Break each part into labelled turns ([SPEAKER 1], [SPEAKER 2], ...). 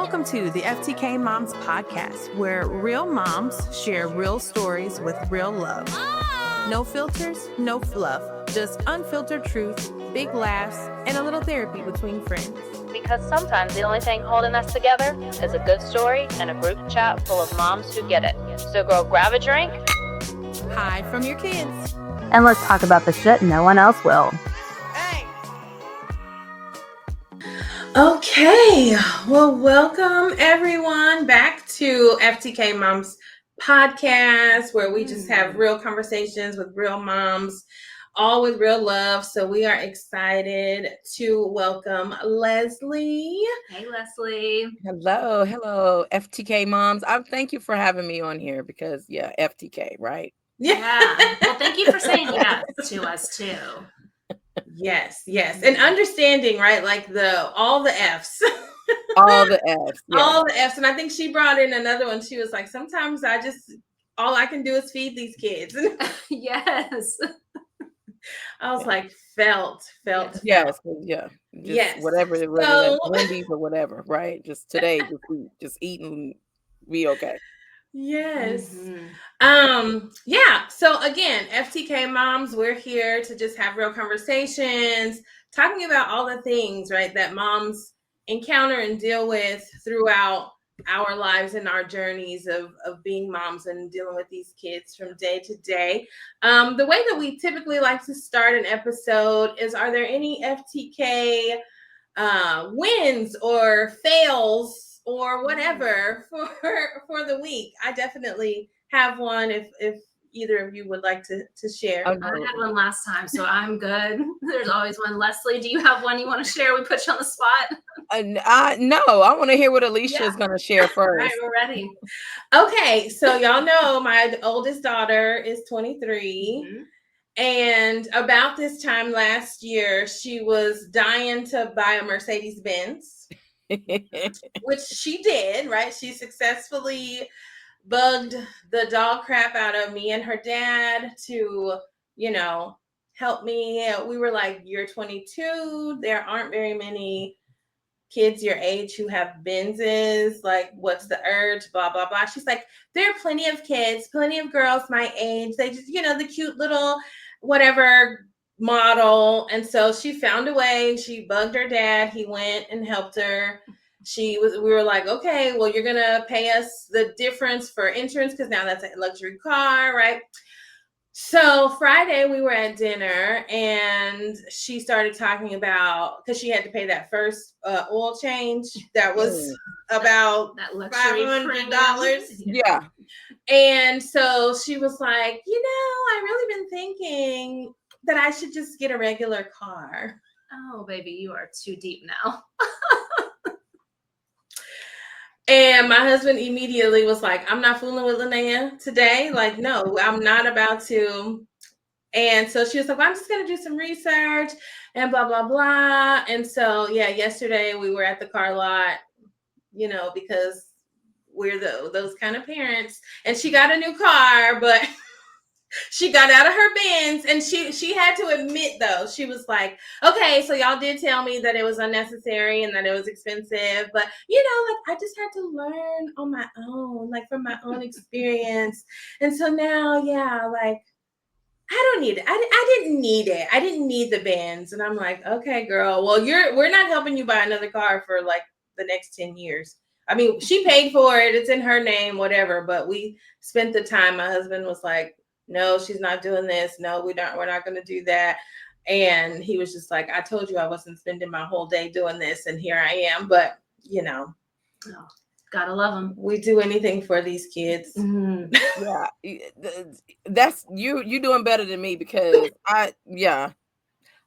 [SPEAKER 1] Welcome to the FTK Moms Podcast, where real moms share real stories with real love. No filters, no fluff, just unfiltered truth, big laughs, and a little therapy between friends.
[SPEAKER 2] Because sometimes the only thing holding us together is a good story and a group chat full of moms who get it. So girl, grab a drink.
[SPEAKER 1] Hide from your kids.
[SPEAKER 2] And let's talk about the shit no one else will.
[SPEAKER 1] Okay, well, welcome everyone back to FTK Moms Podcast, where we just have real conversations with real moms, all with real love. So we are excited to welcome Leslie.
[SPEAKER 2] Hey, Leslie.
[SPEAKER 3] Hello, FTK moms. Thank you for having me on here because, FTK, right?
[SPEAKER 2] Yeah. Well, thank you for saying yes to us too.
[SPEAKER 1] Yes. And understanding, right? Like all the F's.
[SPEAKER 3] All the F's. Yeah.
[SPEAKER 1] All the F's. And I think she brought in another one. She was like, sometimes all I can do is feed these kids.
[SPEAKER 2] Yes.
[SPEAKER 1] I was like, felt.
[SPEAKER 3] Yes. Yeah.
[SPEAKER 1] Yes.
[SPEAKER 3] Whatever it was, Wendy's or whatever, right? Just today, just eat and be okay.
[SPEAKER 1] Yes.
[SPEAKER 2] Mm-hmm.
[SPEAKER 1] So again, FTK moms, we're here to just have real conversations, talking about all the things, right, that moms encounter and deal with throughout our lives and our journeys of being moms and dealing with these kids from day to day. The way that we typically like to start an episode is, are there any FTK wins or fails or whatever for the week? I definitely have one if either of you would like to share.
[SPEAKER 2] I had one last time, so I'm good. There's always one. Leslie, do you have one you want to share? We put you on the spot.
[SPEAKER 3] No, I want to hear what Alicia is going to share first.
[SPEAKER 2] All right, we're ready.
[SPEAKER 1] Okay, so y'all know my oldest daughter is 23. Mm-hmm. And about this time last year, she was dying to buy a Mercedes-Benz, which she did, right? She successfully bugged the dog crap out of me and her dad to, help me. We were like, you're 22. There aren't very many kids your age who have Benzes. Like, what's the urge? Blah, blah, blah. She's like, there are plenty of kids, plenty of girls my age. They just, the cute little whatever model. And so she found a way. She bugged her dad. He went and helped her. We were like, okay, well, you're going to pay us the difference for insurance because now that's a luxury car, right? So Friday we were at dinner and she started talking about, because she had to pay that first oil change that was about
[SPEAKER 2] that
[SPEAKER 1] $500.
[SPEAKER 3] Yeah.
[SPEAKER 1] And so she was like, I really been thinking that I should just get a regular car.
[SPEAKER 2] Oh, baby, you are too deep now.
[SPEAKER 1] And my husband immediately was like, I'm not fooling with Linnea today. Like, no, I'm not about to. And so she was like, well, I'm just going to do some research and blah, blah, blah. And so, yesterday we were at the car lot, because we're those kind of parents. And she got a new car, but she got out of her Benz, and she had to admit, though, she was like, okay, so y'all did tell me that it was unnecessary and that it was expensive, but I just had to learn on my own, like from my own experience. And so now, I don't need it. I didn't need it. I didn't need the Benz. And I'm like, okay, girl, well, we're not helping you buy another car for like the next 10 years. I mean, she paid for it. It's in her name, whatever. But we spent the time. My husband was like, no, she's not doing this. No, we're not going to do that. And he was just like, I told you I wasn't spending my whole day doing this. And here I am. But,
[SPEAKER 2] Oh, gotta love them.
[SPEAKER 1] We do anything for these kids.
[SPEAKER 3] Mm-hmm. Yeah. That's you doing better than me because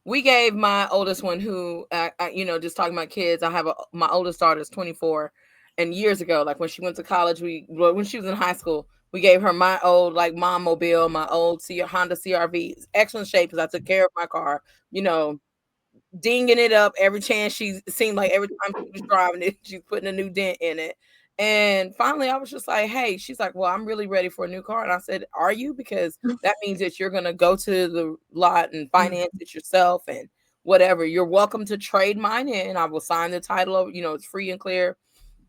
[SPEAKER 3] we gave my oldest one who, just talking about kids. I have my oldest daughter is 24. And years ago, like when she went to college, when she was in high school, we gave her my old like mom mobile, my old Honda CRV, excellent shape because I took care of my car, dinging it up every chance. She seemed like every time she was driving it, she's putting a new dent in it. And finally I was just like, hey, she's like, well, I'm really ready for a new car. And I said, are you? Because that means that you're going to go to the lot and finance it yourself and whatever. You're welcome to trade mine in. I will sign the title over, it's free and clear.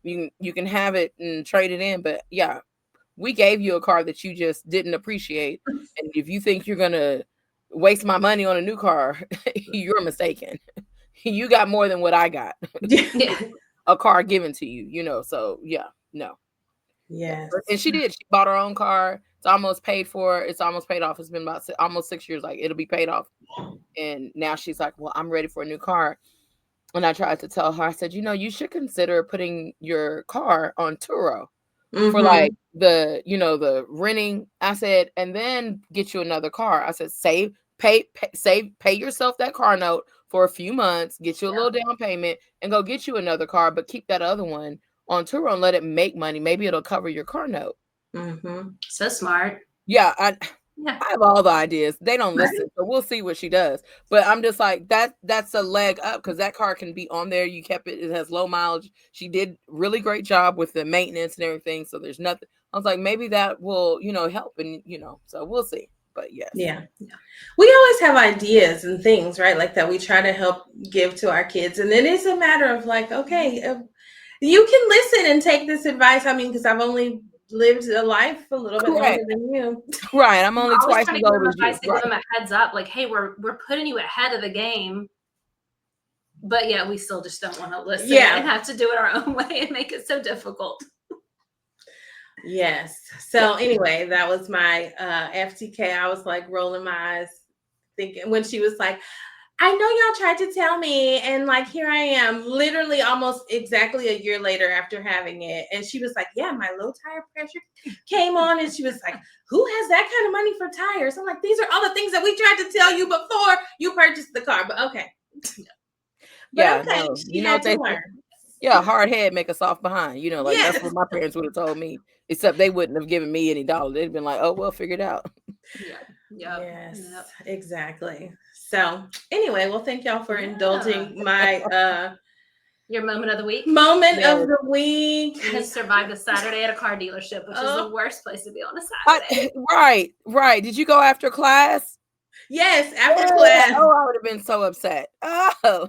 [SPEAKER 3] you can have it and trade it in, but yeah, we gave you a car that you just didn't appreciate, and if you think you're gonna waste my money on a new car, you're mistaken. You got more than what I got.
[SPEAKER 2] Yeah.
[SPEAKER 3] A car given to you, so yeah, no. Yeah.
[SPEAKER 1] Yes.
[SPEAKER 3] And she did. She bought her own car. It's almost paid for. It's almost paid off. It's been about almost 6 years. Like, it'll be paid off. And now she's like, well, I'm ready for a new car. And I tried to tell her, I said, you should consider putting your car on Turo for like
[SPEAKER 1] Mm-hmm.
[SPEAKER 3] the renting. I said, and then get you another car. I said, pay yourself that car note for a few months, get you a little down payment, and go get you another car, but keep that other one on Turo and let it make money. Maybe it'll cover your car note.
[SPEAKER 1] Mm-hmm.
[SPEAKER 2] So smart.
[SPEAKER 3] Yeah,
[SPEAKER 2] Yeah.
[SPEAKER 3] I have all the ideas. They don't
[SPEAKER 2] Right.
[SPEAKER 3] listen, so we'll see what she does. But I'm just like, that's a leg up, because that car can be on there. You kept it. It has low mileage. She did really great job with the maintenance and everything. So there's nothing. I was like, maybe that will, help, and so we'll see. But yes.
[SPEAKER 1] Yeah. We always have ideas and things, right? Like that we try to help give to our kids. And it is a matter of like, okay, you can listen and take this advice. I mean, because I've only lived a life a little bit longer
[SPEAKER 3] Correct.
[SPEAKER 1] than you.
[SPEAKER 3] Right. I'm
[SPEAKER 2] We're
[SPEAKER 3] only
[SPEAKER 2] always
[SPEAKER 3] twice
[SPEAKER 2] trying
[SPEAKER 3] as
[SPEAKER 2] to give
[SPEAKER 3] old
[SPEAKER 2] them
[SPEAKER 3] as you.
[SPEAKER 2] advice to
[SPEAKER 3] Right.
[SPEAKER 2] give them a heads up, like, hey, we're putting you ahead of the game. But yeah, we still just don't want to listen.
[SPEAKER 1] Yeah.
[SPEAKER 2] And have to do it our own way and make it so difficult.
[SPEAKER 1] Yes. So anyway, that was my FTK. I was like rolling my eyes thinking when she was like, I know y'all tried to tell me, and like here I am, literally almost exactly a year later after having it. And she was like, yeah, my low tire pressure came on, and she was like, who has that kind of money for tires? I'm like, these are all the things that we tried to tell you before you purchased the car. But okay. But
[SPEAKER 3] Yeah,
[SPEAKER 1] okay,
[SPEAKER 3] no.
[SPEAKER 1] she had to learn.
[SPEAKER 3] Yeah, hard head make a soft behind. Like that's
[SPEAKER 1] Yes.
[SPEAKER 3] what my parents would have told me. Except they wouldn't have given me any dollar. They'd been like, "Oh, well, figure it out."
[SPEAKER 2] Yeah.
[SPEAKER 1] Yes,
[SPEAKER 2] Yep.
[SPEAKER 1] exactly. So anyway, well, thank y'all for indulging my
[SPEAKER 2] your moment of the week.
[SPEAKER 1] Moment of the week.
[SPEAKER 2] You survived a Saturday at a car dealership, which is the worst place to be on a Saturday.
[SPEAKER 3] Right. Did you go after class?
[SPEAKER 1] Yes, after class.
[SPEAKER 3] Oh, I would have been so upset. Oh.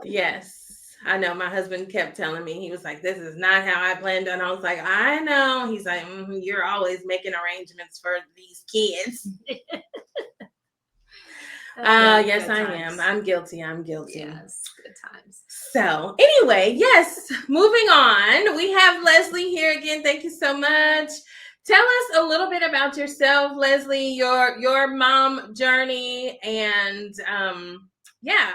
[SPEAKER 1] Yes. I know my husband kept telling me, he was like, this is not how I planned on. I was like, I know. He's like, you're always making arrangements for these kids. Yes, I am. I'm guilty.
[SPEAKER 2] Yes, good times.
[SPEAKER 1] So anyway, yes, moving on. We have Leslie here again. Thank you so much. Tell us a little bit about yourself, Leslie, your mom journey, and yeah,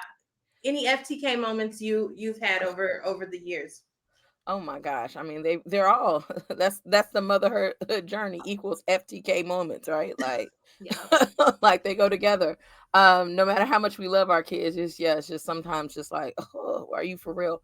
[SPEAKER 1] any FTK moments you've had over the years.
[SPEAKER 3] Oh my gosh. I mean, they're all that's the motherhood journey equals FTK moments, right? Like,
[SPEAKER 2] Yeah.
[SPEAKER 3] like they go together. No matter how much we love our kids, it's just sometimes just like, oh, are you for real?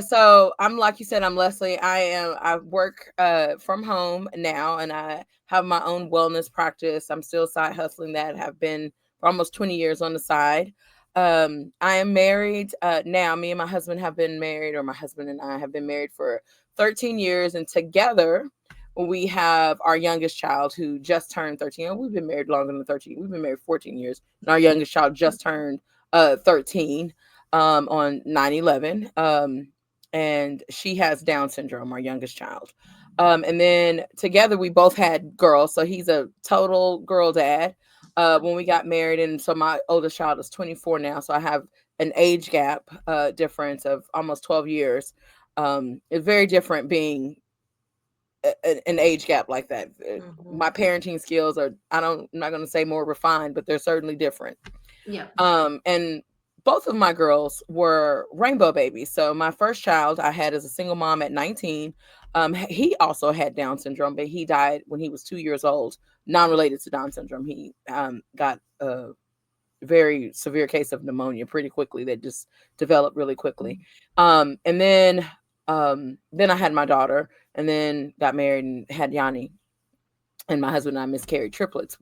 [SPEAKER 3] So I'm, like you said, I'm Leslie. I work from home now, and I have my own wellness practice. I'm still side hustling that, have been for almost 20 years on the side. I am married now. Me and my husband have been married, or my husband and I have been married for 13 years, and together we have our youngest child who just turned 13. And we've been married longer than 13. We've been married 14 years, and our youngest child just turned 13 on 9/11. And she has Down syndrome, our youngest child. And then together we both had girls, so he's a total girl dad. When we got married, and so my oldest child is 24 now, so I have an age gap difference of almost 12 years. It's very different being an age gap like that. My parenting skills are, I'm not going to say more refined, but they're certainly different.
[SPEAKER 2] Yeah.
[SPEAKER 3] And both of my girls were rainbow babies. So my first child I had as a single mom at 19. He also had Down syndrome, but he died when he was 2 years old, non-related to Down syndrome. He got a very severe case of pneumonia pretty quickly that just developed really quickly. And then I had my daughter, and then got married and had Yanni. And my husband and I miscarried triplets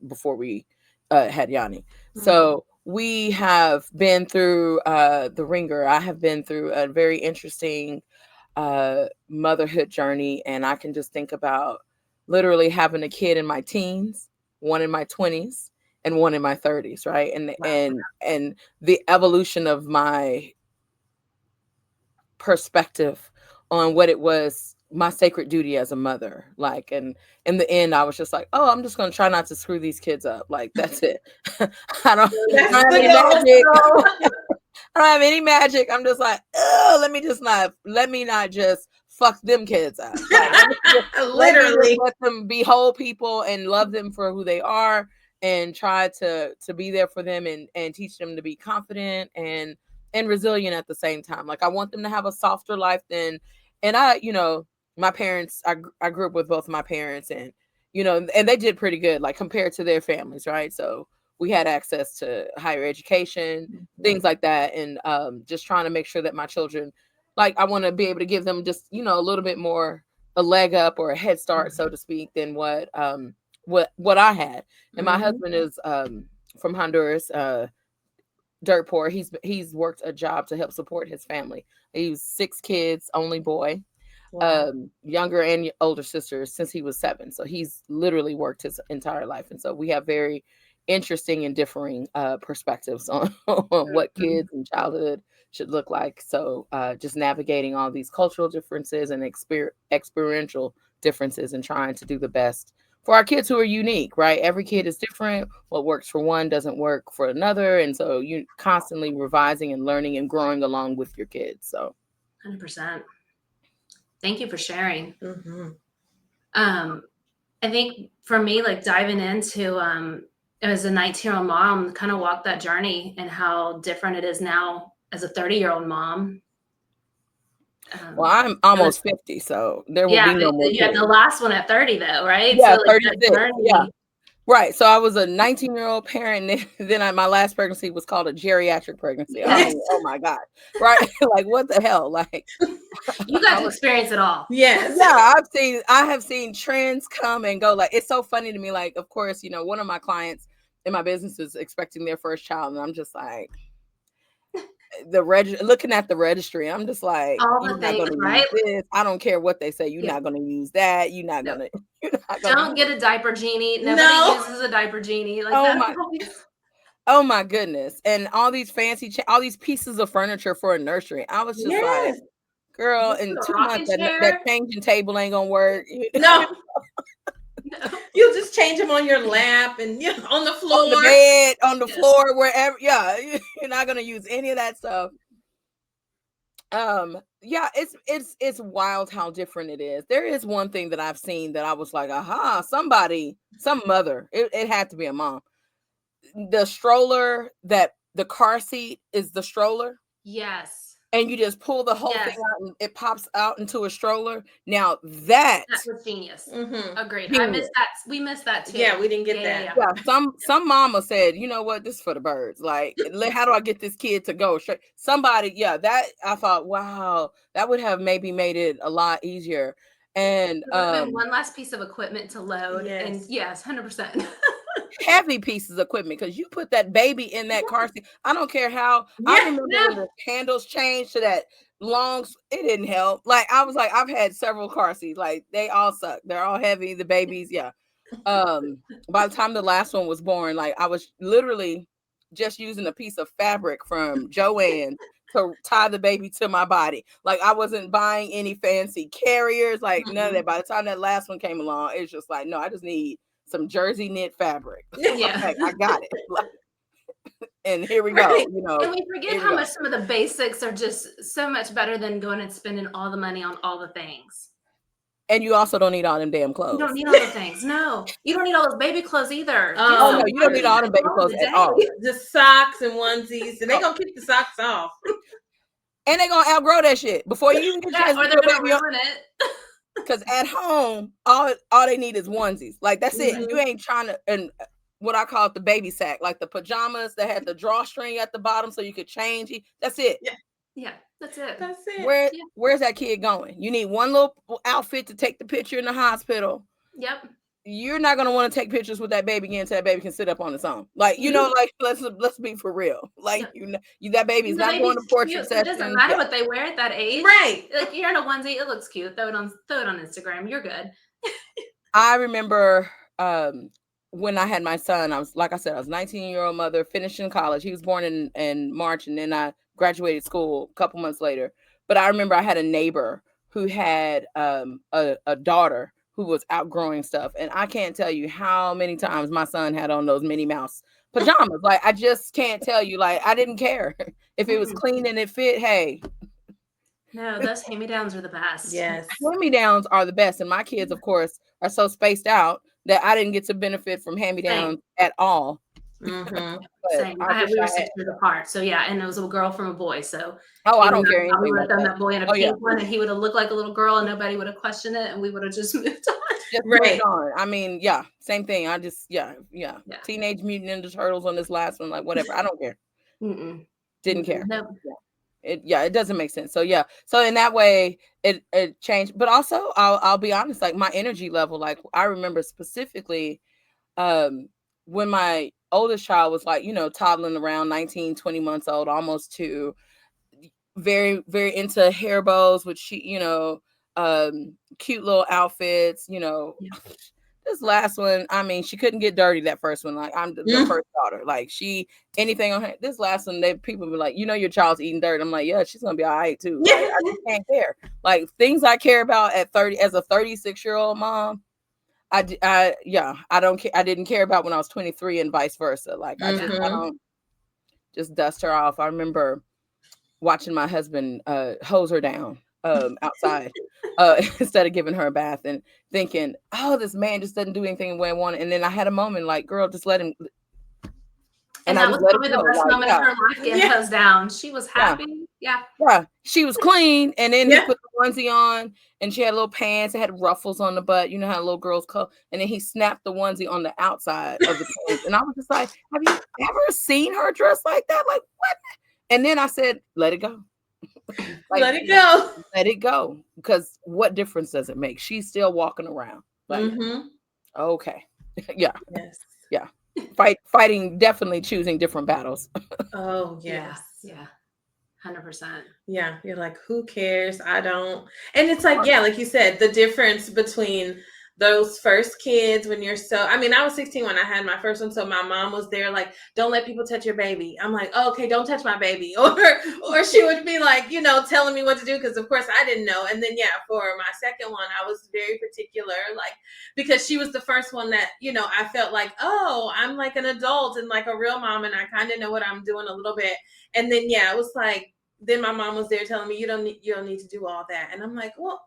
[SPEAKER 3] before we had Yanni. So we have been through the ringer. I have been through a very interesting motherhood journey, and I can just think about literally having a kid in my teens, one in my 20s, and one in my 30s, right? And the evolution of my perspective on what it was, my sacred duty as a mother. Like, and in the end, I was just like, oh, I'm just going to try not to screw these kids up. Like, that's it. I don't
[SPEAKER 1] That's
[SPEAKER 3] have
[SPEAKER 1] the
[SPEAKER 3] any
[SPEAKER 1] goal.
[SPEAKER 3] magic. I don't have any magic. I'm just like, oh, let me not just fuck them kids up. Like,
[SPEAKER 1] Literally.
[SPEAKER 3] let them be whole people and love them for who they are, and try to be there for them, and teach them to be confident and resilient at the same time. Like, I want them to have a softer life than, and my parents, I grew up with both of my parents, and and they did pretty good, like, compared to their families, right? So we had access to higher education, things like that, and just trying to make sure that my children, like, I want to be able to give them just a little bit more, a leg up or a head start, so to speak, than what I had. And my husband is from Honduras, dirt poor. He's worked a job to help support his family. He was 6 kids, only boy.
[SPEAKER 1] Wow.
[SPEAKER 3] Younger and older sisters since he was 7. So he's literally worked his entire life. And so we have very interesting and differing perspectives on, on what kids and childhood should look like. So just navigating all these cultural differences and experiential differences, and trying to do the best for our kids who are unique, right? Every kid is different. What works for one doesn't work for another. And so you constantly revising and learning and growing along with your kids. So
[SPEAKER 4] 100%. Thank you for sharing.
[SPEAKER 1] Mm-hmm.
[SPEAKER 4] I think for me, like, diving into as a 19-year-old mom, kind of walked that journey and how different it is now as a 30-year-old mom.
[SPEAKER 3] Well, I'm almost 50, so there will be no more
[SPEAKER 4] you had
[SPEAKER 3] kids.
[SPEAKER 4] the last one at 30 though, right?
[SPEAKER 3] Yeah,
[SPEAKER 4] so, like,
[SPEAKER 3] 36. Yeah. Right. So I was a 19-year-old parent. Then my last pregnancy was called a geriatric pregnancy.
[SPEAKER 4] Yes.
[SPEAKER 3] Oh my God. Right. Like, what the hell? Like,
[SPEAKER 4] you got to experience it all.
[SPEAKER 1] Yes.
[SPEAKER 3] yeah, I have seen trends come and go. Like, it's so funny to me. Like, of course, one of my clients in my business is expecting their first child, and I'm just like, looking at the registry, I'm just like,
[SPEAKER 4] All
[SPEAKER 3] you're
[SPEAKER 4] the
[SPEAKER 3] not
[SPEAKER 4] things,
[SPEAKER 3] gonna
[SPEAKER 4] right?
[SPEAKER 3] use this. I don't care what they say. You're
[SPEAKER 4] Yeah.
[SPEAKER 3] not gonna use that. You're not gonna.
[SPEAKER 4] Don't get a diaper genie. Nobody
[SPEAKER 1] No.
[SPEAKER 4] uses a diaper genie. Like,
[SPEAKER 3] Oh my goodness. And all these fancy all these pieces of furniture for a nursery. I was just like, girl, in 2 months that changing table ain't gonna work.
[SPEAKER 1] No. You'll just change them on your lap and on the floor,
[SPEAKER 3] on the bed, on the floor, wherever. Yeah, you're not gonna use any of that stuff. Yeah, it's wild how different it is. There is one thing that I've seen that I was like, aha, some mother, it had to be a mom. The stroller, that the car seat is the stroller.
[SPEAKER 4] Yes.
[SPEAKER 3] And you just pull the whole thing out and it pops out into a stroller. Now that
[SPEAKER 4] was genius.
[SPEAKER 1] Mm-hmm.
[SPEAKER 4] Agreed.
[SPEAKER 3] Genius.
[SPEAKER 4] I missed that. We missed that too.
[SPEAKER 1] Yeah, we didn't get that.
[SPEAKER 3] Yeah, some mama said, you know what, this is for the birds. Like, how do I get this kid to go straight? Somebody, that I thought, wow, that would have maybe made it a lot easier. And
[SPEAKER 4] one last piece of equipment to load.
[SPEAKER 1] Yes.
[SPEAKER 4] And yes, 100%.
[SPEAKER 3] heavy pieces of equipment, because you put that baby in that car seat. I don't care how. I remember when the handles changed to that long. It didn't help. Like, I was like, I've had several car seats. Like, they all suck. They're all heavy. The babies, yeah. By the time the last one was born, like, I was literally just using a piece of fabric from Joann to tie the baby to my body. Like, I wasn't buying any fancy carriers, like none of that. By the time that last one came along, it's just like, no, I just need some jersey knit fabric.
[SPEAKER 4] Yeah.
[SPEAKER 3] Like, I got it. And here we go.
[SPEAKER 4] And we forget how much some of the basics are just so much better than going and spending all the money on all the things.
[SPEAKER 3] And you also don't need all them damn clothes.
[SPEAKER 4] You don't need all the things. No, you don't need all those baby clothes either.
[SPEAKER 3] Oh no, you don't need all the baby clothes at all.
[SPEAKER 1] Just socks and onesies, and they're gonna kick the socks off.
[SPEAKER 3] And they're gonna outgrow that shit before you even get a chance
[SPEAKER 4] or
[SPEAKER 3] to
[SPEAKER 4] they're
[SPEAKER 3] put
[SPEAKER 4] gonna ruin it.
[SPEAKER 3] Because at home, all they need is onesies. Like, that's it. You ain't trying to, and what I call it, the baby sack, like the pajamas that had the drawstring at the bottom so you could change it. That's it.
[SPEAKER 4] Yeah, that's it.
[SPEAKER 1] That's it.
[SPEAKER 3] Where's that kid going? You need one little outfit to take the picture in the hospital.
[SPEAKER 4] Yep.
[SPEAKER 3] You're not gonna want to take pictures with that baby again so that baby can sit up on its own. Like, like, let's be for real. Like, that baby's not going to portrait session.
[SPEAKER 4] It doesn't matter what they wear at that age,
[SPEAKER 1] right?
[SPEAKER 4] Like, you're in a onesie, it looks cute. Throw it on Instagram. You're good.
[SPEAKER 3] I remember when I had my son, I was 19-year-old mother, finishing college. He was born in March, and then I graduated school a couple months later. But I remember I had a neighbor who had a daughter who was outgrowing stuff, and I can't tell you how many times my son had on those Minnie Mouse pajamas. Like, I just can't tell you. Like, I didn't care if it was clean and it fit. Hey,
[SPEAKER 4] No, those hand-me-downs are the best.
[SPEAKER 1] Yes.
[SPEAKER 3] hand-me-downs are the best, and my kids, of course, are so spaced out that I didn't get to benefit from hand-me-downs at all.
[SPEAKER 1] Mm-hmm.
[SPEAKER 3] But
[SPEAKER 4] Same.
[SPEAKER 3] I wish
[SPEAKER 4] We were
[SPEAKER 3] I
[SPEAKER 4] 6
[SPEAKER 3] had.
[SPEAKER 4] years apart. So yeah, and it was a girl from a boy. So
[SPEAKER 3] Oh, I
[SPEAKER 4] even
[SPEAKER 3] don't care
[SPEAKER 4] though we
[SPEAKER 3] anything
[SPEAKER 4] would
[SPEAKER 3] about
[SPEAKER 4] have done
[SPEAKER 3] that.
[SPEAKER 4] that boy in a
[SPEAKER 3] Oh yeah,
[SPEAKER 4] pink one, and he would have looked like a little girl, and nobody would have questioned it, and we would have just moved on.
[SPEAKER 3] just
[SPEAKER 1] Right.
[SPEAKER 3] moved on. I mean, yeah, same thing. I just yeah.
[SPEAKER 4] Yeah.
[SPEAKER 3] Teenage Mutant Ninja Turtles on this last one, like whatever. I don't care.
[SPEAKER 4] Mm-mm.
[SPEAKER 3] Didn't care.
[SPEAKER 4] No.
[SPEAKER 3] It doesn't make sense. So yeah, so in that way it changed. But also I'll be honest, like my energy level, like I remember specifically when my oldest child was like, toddling around 19, 20 months old, almost 2, very, very into hair bows, which cute little outfits, This last one, I mean, she couldn't get dirty. That first one, like I'm the first daughter, like anything on her. This last one, people be like, your child's eating dirt. I'm like, yeah, she's gonna be all right too. Like, I just can't care. Like things I care about at 30, as a 36-year-old mom, I don't care. I didn't care about when I was 23 and vice versa. Like I don't just dust her off. I remember watching my husband hose her down outside instead of giving her a bath, and thinking, oh, this man just doesn't do anything the way I want it. And then I had a moment like, girl, just let him.
[SPEAKER 4] And that was probably the best moment of her life, getting hosed down. She was happy. Yeah.
[SPEAKER 3] She was clean. And then he put the onesie on, and she had little pants. It had ruffles on the butt. You know how little girls call. And then he snapped the onesie on the outside of the pants. And I was just like, have you ever seen her dressed like that? Like, what? And then I said, let it go.
[SPEAKER 1] Let it go.
[SPEAKER 3] Let it go. Because what difference does it make? She's still walking around. Like, okay. Yeah.
[SPEAKER 1] Yes.
[SPEAKER 3] Yeah. Fighting, definitely choosing different battles.
[SPEAKER 1] Oh, yes.
[SPEAKER 4] Yeah. 100%.
[SPEAKER 1] Yeah. You're like, who cares? I don't. And it's like, yeah, like you said, the difference between those first kids when you're I mean, I was 16 when I had my first one. So my mom was there like, don't let people touch your baby. I'm like, oh, okay, don't touch my baby. Or she would be like, telling me what to do. Cause of course I didn't know. And then, for my second one, I was very particular, like, because she was the first one that, I felt like, oh, I'm like an adult and like a real mom. And I kind of know what I'm doing a little bit. And then, it was like, then my mom was there telling me, you don't need to do all that. And I'm like, well,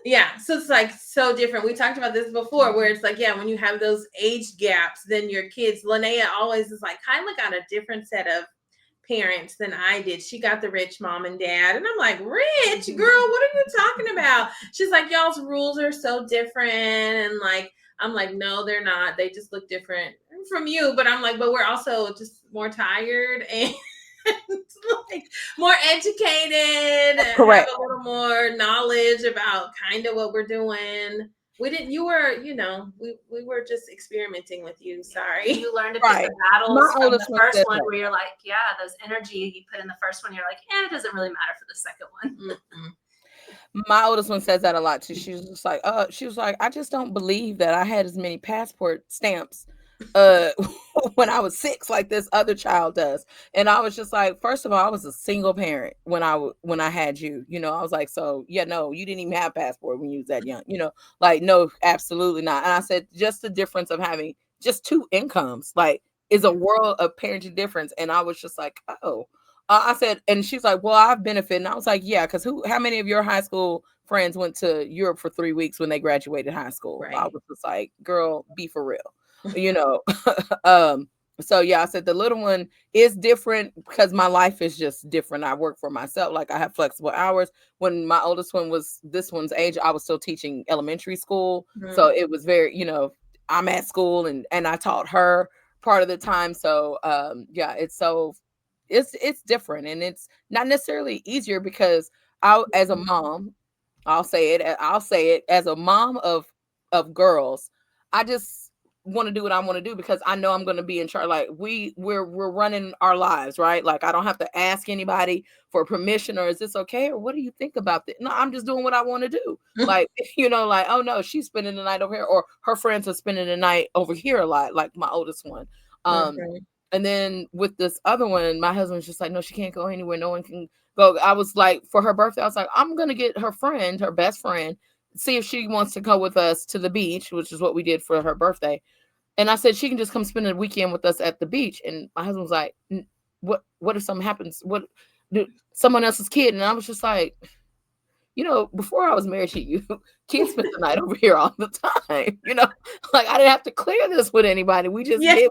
[SPEAKER 1] yeah. So it's like so different. We talked about this before where it's like, when you have those age gaps, then your kids, Linnea always is like, Kyla got a different set of parents than I did. She got the rich mom and dad. And I'm like, rich girl, what are you talking about? She's like, y'all's rules are so different. And like, I'm like, no, they're not. They just look different from you. But I'm like, but we're also just more tired and like more educated,
[SPEAKER 3] correct,
[SPEAKER 1] have a little more knowledge about kind of what we're doing. We didn't. You were, we were just experimenting with you. Sorry.
[SPEAKER 4] You learned to pick the battles from the first one where you're like, those energy you put in the first one, you're like, it doesn't really matter for the second one.
[SPEAKER 3] My oldest one says that a lot too. She was just like, I just don't believe that I had as many passport stamps when I was 6 like this other child does. And I was just like, first of all, I was a single parent when I had you. I was like, so no, you didn't even have a passport when you was that young. Like, no, absolutely not. And I said, just the difference of having just 2 incomes, like, is a world of parenting difference. And I was just like, oh. I said, and she's like, well, I've benefited. And I was like, yeah, because how many of your high school friends went to Europe for 3 weeks when they graduated high school? Right. I was just like, girl, be for real, So I said the little one is different because my life is just different. I work for myself. Like, I have flexible hours. When my oldest one was this one's age, I was still teaching elementary school. So it was very, I'm at school and I taught her part of the time. So it's different, and it's not necessarily easier because as a mom, I'll say it as a mom of girls, I just want to do what I want to do because I know I'm going to be in charge. Like, we're running our lives, right? Like, I don't have to ask anybody for permission or is this okay or what do you think about this? No, I'm just doing what I want to do. Like, like, oh no, she's spending the night over here, or her friends are spending the night over here a lot, like my oldest one. And then with this other one, my husband's just like, no, she can't go anywhere. No one can go. I was like, for her birthday, I was like, I'm gonna get her friend, her best friend, see if she wants to go with us to the beach, which is what we did for her birthday. And I said she can just come spend a weekend with us at the beach. And my husband was like, what if something happens? What someone else's kid? And I was just like, before I was married to you, kids spent the night over here all the time. Like I didn't have to clear this with anybody. We just did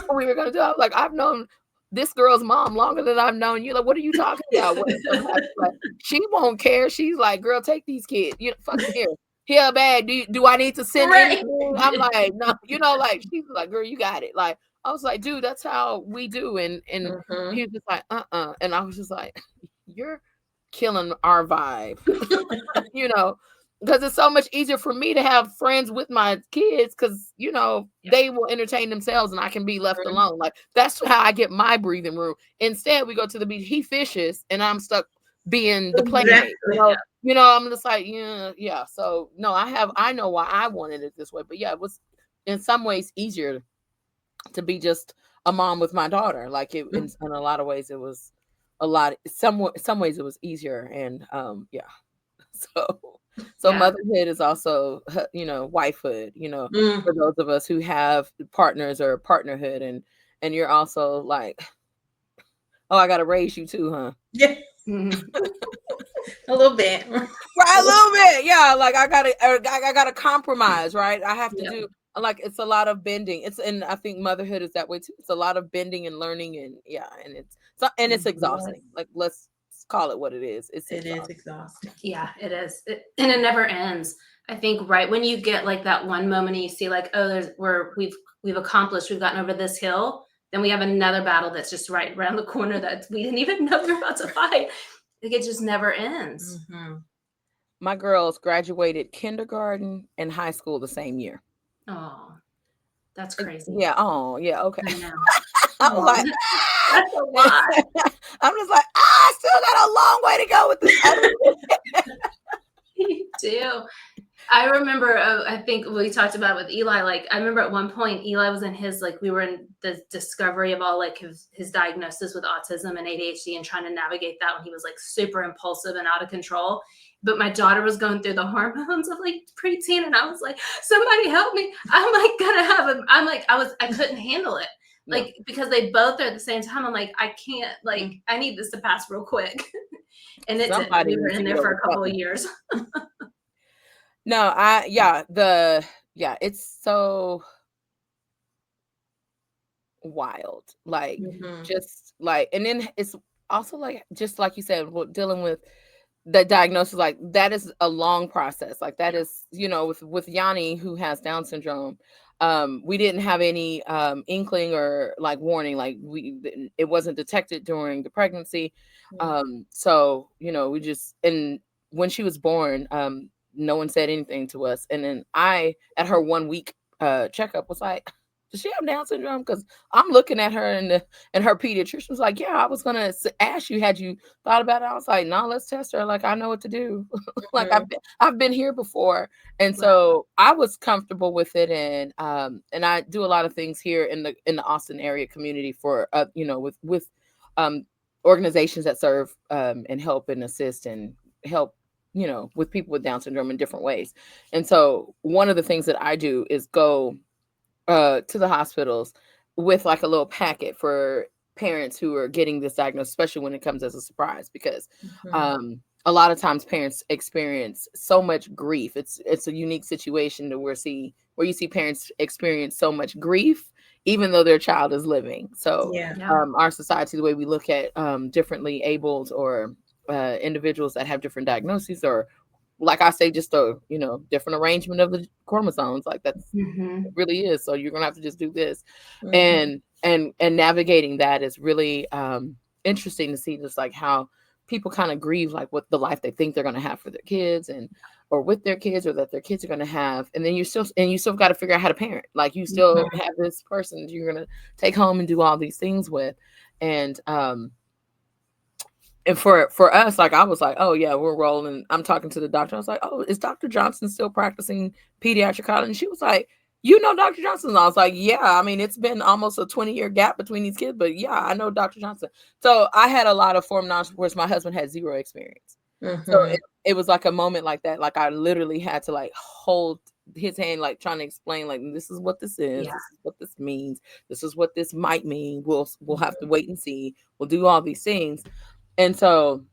[SPEAKER 3] what we were gonna do. I was like, I've known this girl's mom longer than I've known you. Like, what are you talking about? Like, she won't care. She's like, girl, take these kids. Fuck here. Here, bad. Do I need to send anything? I'm like, no. Like she's like, girl, you got it. Like I was like, dude, that's how we do. And he was just like, And I was just like, you're killing our vibe. Because it's so much easier for me to have friends with my kids because they will entertain themselves and I can be left alone. Like that's how I get my breathing room. Instead, we go to the beach, he fishes and I'm stuck being the playmate. I'm just like, yeah. So no, I know why I wanted it this way, but yeah, it was in some ways easier to be just a mom with my daughter. Like in a lot of ways it was some ways it was easier. And yeah. So motherhood is also, wifehood, for those of us who have partners or partnerhood, and you're also like, oh, I got to raise you too, huh?
[SPEAKER 1] Yeah. A little bit.
[SPEAKER 3] Right, a little bit. Yeah. Like I gotta compromise, right? I have to do, like, it's a lot of bending. And I think motherhood is that way too. It's a lot of bending and learning and it's exhausting. Like, let's call it what it is. It
[SPEAKER 1] is exhausting.
[SPEAKER 4] Yeah, it is. And it never ends. I think right when you get like that one moment and you see like, oh, we've accomplished, we've gotten over this hill, then we have another battle that's just right around the corner that we didn't even know we were about to fight. Like it just never ends.
[SPEAKER 3] Mm-hmm. My girls graduated kindergarten and high school the same year.
[SPEAKER 4] Oh, that's crazy.
[SPEAKER 3] Yeah. Oh, yeah. Okay.
[SPEAKER 4] I know.
[SPEAKER 3] I'm like,
[SPEAKER 4] that's a lot.
[SPEAKER 3] I'm just like, I still got a long way to go with this.
[SPEAKER 4] You do. I remember, I think we talked about it with Eli, like, I remember at one point, Eli was in his, like, we were in the discovery of all, like, his diagnosis with autism and ADHD and trying to navigate that when he was, like, super impulsive and out of control. But my daughter was going through the hormones of, like, preteen, and I was like, somebody help me. I'm, like, gonna have him. I'm, like, I couldn't handle it. Like, because they both are at the same time. I'm like, I can't, like, I need this to pass real quick. And it did. We were in there for a couple of years.
[SPEAKER 3] No, it's so wild. Like, just like, and then it's also like, just like you said, dealing with the diagnosis, like that is a long process. Like that is, with Yanni, who has Down syndrome, we didn't have any inkling or like warning, like it wasn't detected during the pregnancy. So, we just, and when she was born, no one said anything to us. And then I, at her 1 week checkup, was like, does she have Down syndrome? Because I'm looking at her and her pediatrician was like, yeah, I was going to ask you, had you thought about it? I was like, no, let's test her. Like, I know what to do. Like, I've been here before. And so I was comfortable with it. And I do a lot of things here in the Austin area community for, with organizations that serve and help and assist and help, with people with Down syndrome in different ways. And so one of the things that I do is go to the hospitals with like a little packet for parents who are getting this diagnosis, especially when it comes as a surprise, because a lot of times parents experience so much grief. It's a unique situation to where you see parents experience so much grief, even though their child is living. So our society, the way we look at differently abled or individuals that have different diagnoses, or like I say, just a different arrangement of the chromosomes, like that's it really is. So you're gonna have to just do this, and navigating that is really interesting to see, just like how people kind of grieve like what the life they think they're gonna have for their kids or with their kids, or that their kids are gonna have, and then you still got to figure out how to parent. Like you still have this person that you're gonna take home and do all these things with, and for us, like I was like, oh yeah, we're rolling. I'm talking to the doctor. I was like, oh, is Dr. Johnson still practicing pediatric college? And she was like, you know Dr. Johnson? I was like, yeah, I mean, it's been almost a 20-year gap between these kids, but yeah, I know Dr. Johnson. So I had a lot of form knowledge, whereas my husband had zero experience. So it was like a moment like that. Like I literally had to like hold his hand, like trying to explain, like, this is what this is,
[SPEAKER 4] Yeah.
[SPEAKER 3] this is what this means, this is what this might mean. We'll have to wait and see. We'll do all these things. And so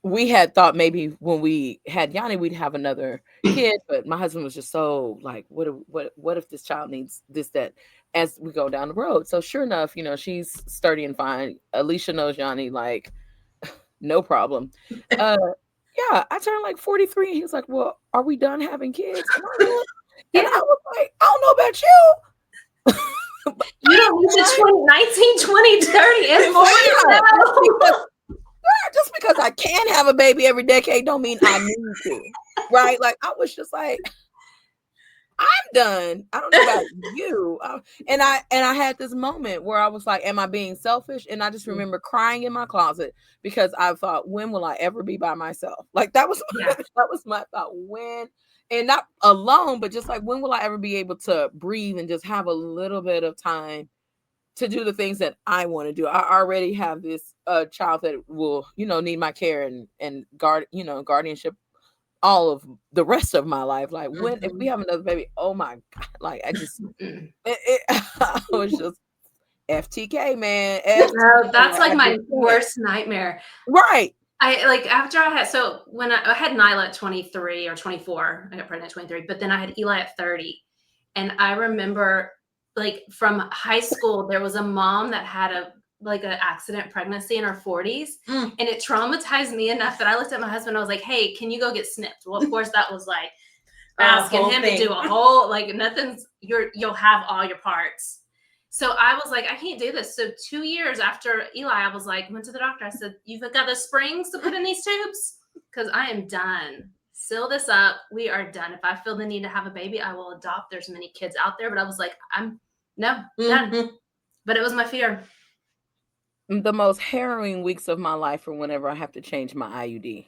[SPEAKER 3] we had thought maybe when we had Yanni, we'd have another kid, but my husband was just so like, what if this child needs this, that, as we go down the road. So sure enough, you know, she's sturdy and fine. Alicia knows Yanni, like, no problem. Yeah, I turned like 43 and he was like, well, are we done having kids? And
[SPEAKER 4] Yeah.
[SPEAKER 3] I was like, I don't know about you.
[SPEAKER 4] You don't need to 19, 20, 30, and 40 now.
[SPEAKER 3] Just because I can have a baby every decade don't mean I need to, right? Like I was just like, I'm done. I don't know about you. And I had this moment where I was like, am I being selfish? And I just remember crying in my closet because I thought, when will I ever be by myself? Like that was that was my thought. When, and not alone, but just like, when will I ever be able to breathe and just have a little bit of time to do the things that I want to do? I already have this child that will, you know, need my care and guardianship all of the rest of my life. Like when, if we have another baby, oh my God, like I just, I was just FTK, man.
[SPEAKER 4] No, that's like my worst nightmare.
[SPEAKER 3] Right.
[SPEAKER 4] I like after I had, so when I had Nyla at 23 or 24, I got pregnant at 23, but then I had Eli at 30. And I remember like from high school, there was a mom that had an accident pregnancy in her 40s. And it traumatized me enough that I looked at my husband. I was like, hey, can you go get snipped? Well, of course that was like asking him to do a whole, like you'll have all your parts. So I was like, I can't do this. So 2 years after Eli, I was like, went to the doctor. I said, you've got the springs to put in these tubes? Because I am done. Seal this up. We are done. If I feel the need to have a baby, I will adopt. There's many kids out there. But I was like, done. But it was my fear.
[SPEAKER 3] The most harrowing weeks of my life are whenever I have to change my IUD.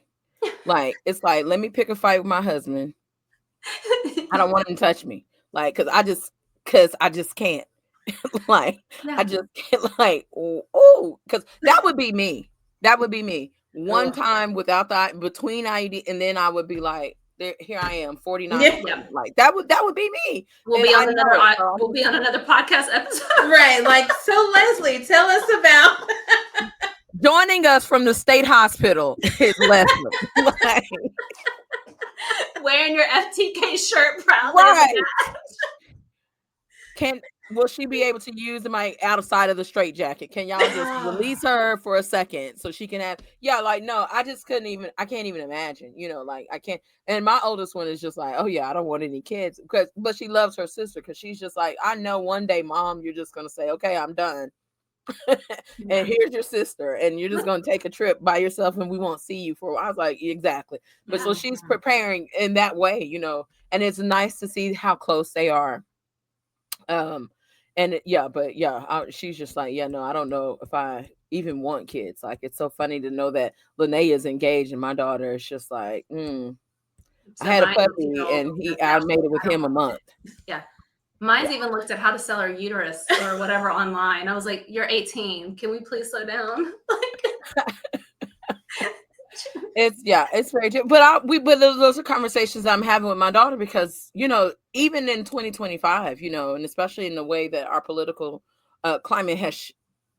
[SPEAKER 3] Like, it's like, let me pick a fight with my husband. I don't want him to touch me. Like, because I just can't. Like, I just can't, like, because that would be me. That would be me. One time without that, between IUD, and then I would be like, here I am, 49.
[SPEAKER 1] Yeah.
[SPEAKER 3] Like that would be me.
[SPEAKER 4] We'll be on another podcast episode.
[SPEAKER 1] Right. Like, so Leslie, tell us about
[SPEAKER 3] joining us from the state hospital is Leslie. Like,
[SPEAKER 4] wearing your FTK shirt proudly.
[SPEAKER 3] Right. Will she be able to use my outside of the straight jacket? Can y'all just release her for a second so she can have? Yeah, like no, I just couldn't even. I can't even imagine. You know, like I can't. And my oldest one is just like, oh yeah, I don't want any kids but she loves her sister because she's just like, I know one day, Mom, you're just gonna say, okay, I'm done, and here's your sister, and you're just gonna take a trip by yourself, and we won't see you for a while. I was like, exactly. But so she's preparing in that way, you know, and it's nice to see how close they are. And she's just like, yeah, no, I don't know if I even want kids. Like, it's so funny to know that Linnea is engaged and my daughter is just like, I had a puppy and I made it with him a month.
[SPEAKER 4] Yeah. Mine's even looked at how to sell her uterus or whatever online. I was like, you're 18. Can we please slow down?
[SPEAKER 3] It's very true. But those are conversations I'm having with my daughter because, you know, even in 2025, you know, and especially in the way that our political climate has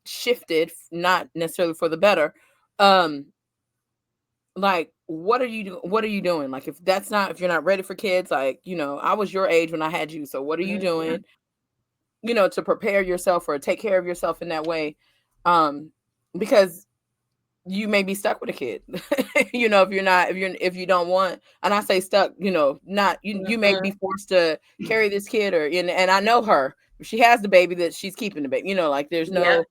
[SPEAKER 3] shifted, not necessarily for the better. Like, what are you doing? Like, if you're not ready for kids, like, you know, I was your age when I had you. So what are you doing, you know, to prepare yourself or take care of yourself in that way? Because you may be stuck with a kid, you know, if you don't want, and I say stuck, you know, not, you may be forced to carry this kid and I know her, if she has the baby, that she's keeping the baby, you know, like there's no,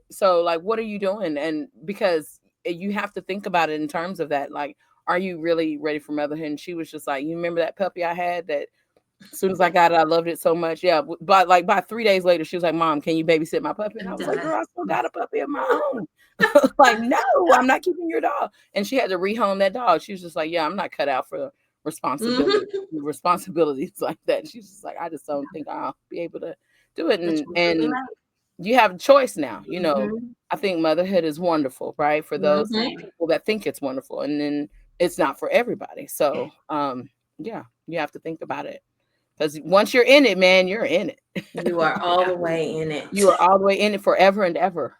[SPEAKER 3] so like, what are you doing? And because you have to think about it in terms of that, like, are you really ready for motherhood? And she was just like, you remember that puppy I had that as soon as I got it, I loved it so much. Yeah. But like by 3 days later, she was like, Mom, can you babysit my puppy? And I was like, girl, I still got a puppy of my own. Like, no, I'm not keeping your dog. And she had to rehome that dog. She was just like, yeah, I'm not cut out for responsibilities like that. She's just like, I just don't think I'll be able to do it.
[SPEAKER 4] The choices we
[SPEAKER 3] And
[SPEAKER 4] make.
[SPEAKER 3] you have a choice now.
[SPEAKER 4] Mhm.
[SPEAKER 3] I think motherhood is wonderful, right? For those
[SPEAKER 1] Mhm.
[SPEAKER 3] people that think it's wonderful, and then it's not for everybody. So, yeah, you have to think about it, because once you're in it, man, you're in it.
[SPEAKER 1] You are all the way in it.
[SPEAKER 3] You are all the way in it forever and ever.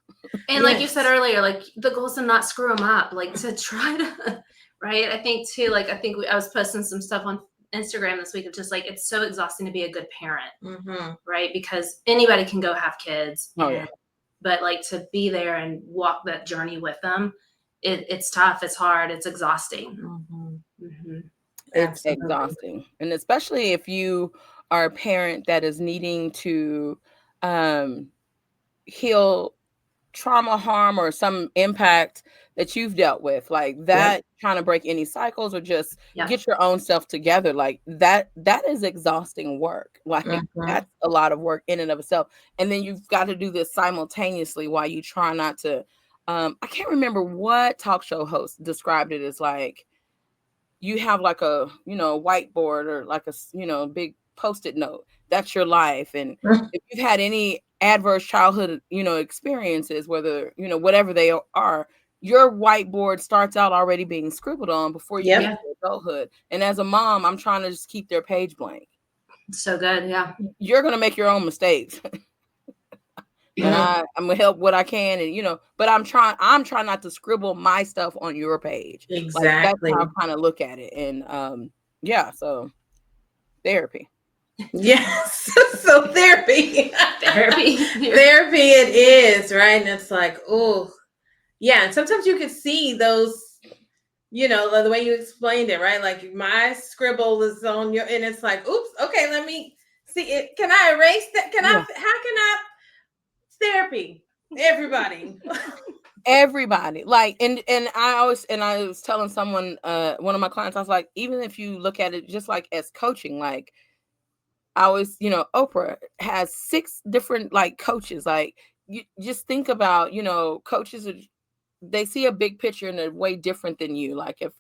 [SPEAKER 4] And like you
[SPEAKER 1] Yes.
[SPEAKER 4] said earlier, like the goal is to not screw them up, like to try to, right? I think too, like I was posting some stuff on Instagram this week of just like it's so exhausting to be a good parent,
[SPEAKER 1] Mhm.
[SPEAKER 4] right? Because anybody can go have kids,
[SPEAKER 3] Oh, yeah.
[SPEAKER 4] but like to be there and walk that journey with them, it's tough, it's hard, it's exhausting.
[SPEAKER 1] Mhm.
[SPEAKER 4] Mhm.
[SPEAKER 3] It's
[SPEAKER 1] Absolutely.
[SPEAKER 3] exhausting. And especially if you are a parent that is needing to heal trauma, harm, or some impact that you've dealt with, like that, trying to break any cycles or just
[SPEAKER 4] Yeah.
[SPEAKER 3] get your own self together, like that is exhausting work. Like
[SPEAKER 1] Mhm.
[SPEAKER 3] that's a lot of work in and of itself. And then you've got to do this simultaneously while you try not to I can't remember what talk show host described it as, like you have like a whiteboard or like a big post-it note. That's your life. And if you've had any adverse childhood experiences, whether whatever they are, your whiteboard starts out already being scribbled on before you
[SPEAKER 1] Yep.
[SPEAKER 3] get to adulthood. And as a mom, I'm trying to just keep their page blank.
[SPEAKER 4] So good. Yeah.
[SPEAKER 3] You're going to make your own mistakes. And I'm gonna help what I can, and but I'm trying not to scribble my stuff on your page. Like that's
[SPEAKER 1] Exactly.
[SPEAKER 3] how I kind of look at it. And yeah, so therapy.
[SPEAKER 1] Yes. So therapy.
[SPEAKER 4] Therapy.
[SPEAKER 1] Therapy it is, right? And it's like, oh, yeah. And sometimes you can see those, the way you explained it, right? Like my scribble is on your, and it's like, oops, okay, let me see it. Can I erase that? How can I therapy? Everybody.
[SPEAKER 3] Everybody, like, and I was telling someone, one of my clients, I was like, even if you look at it just like as coaching, like I always, Oprah has 6 different like coaches. Like you just think about, coaches they see a big picture in a way different than you. Like if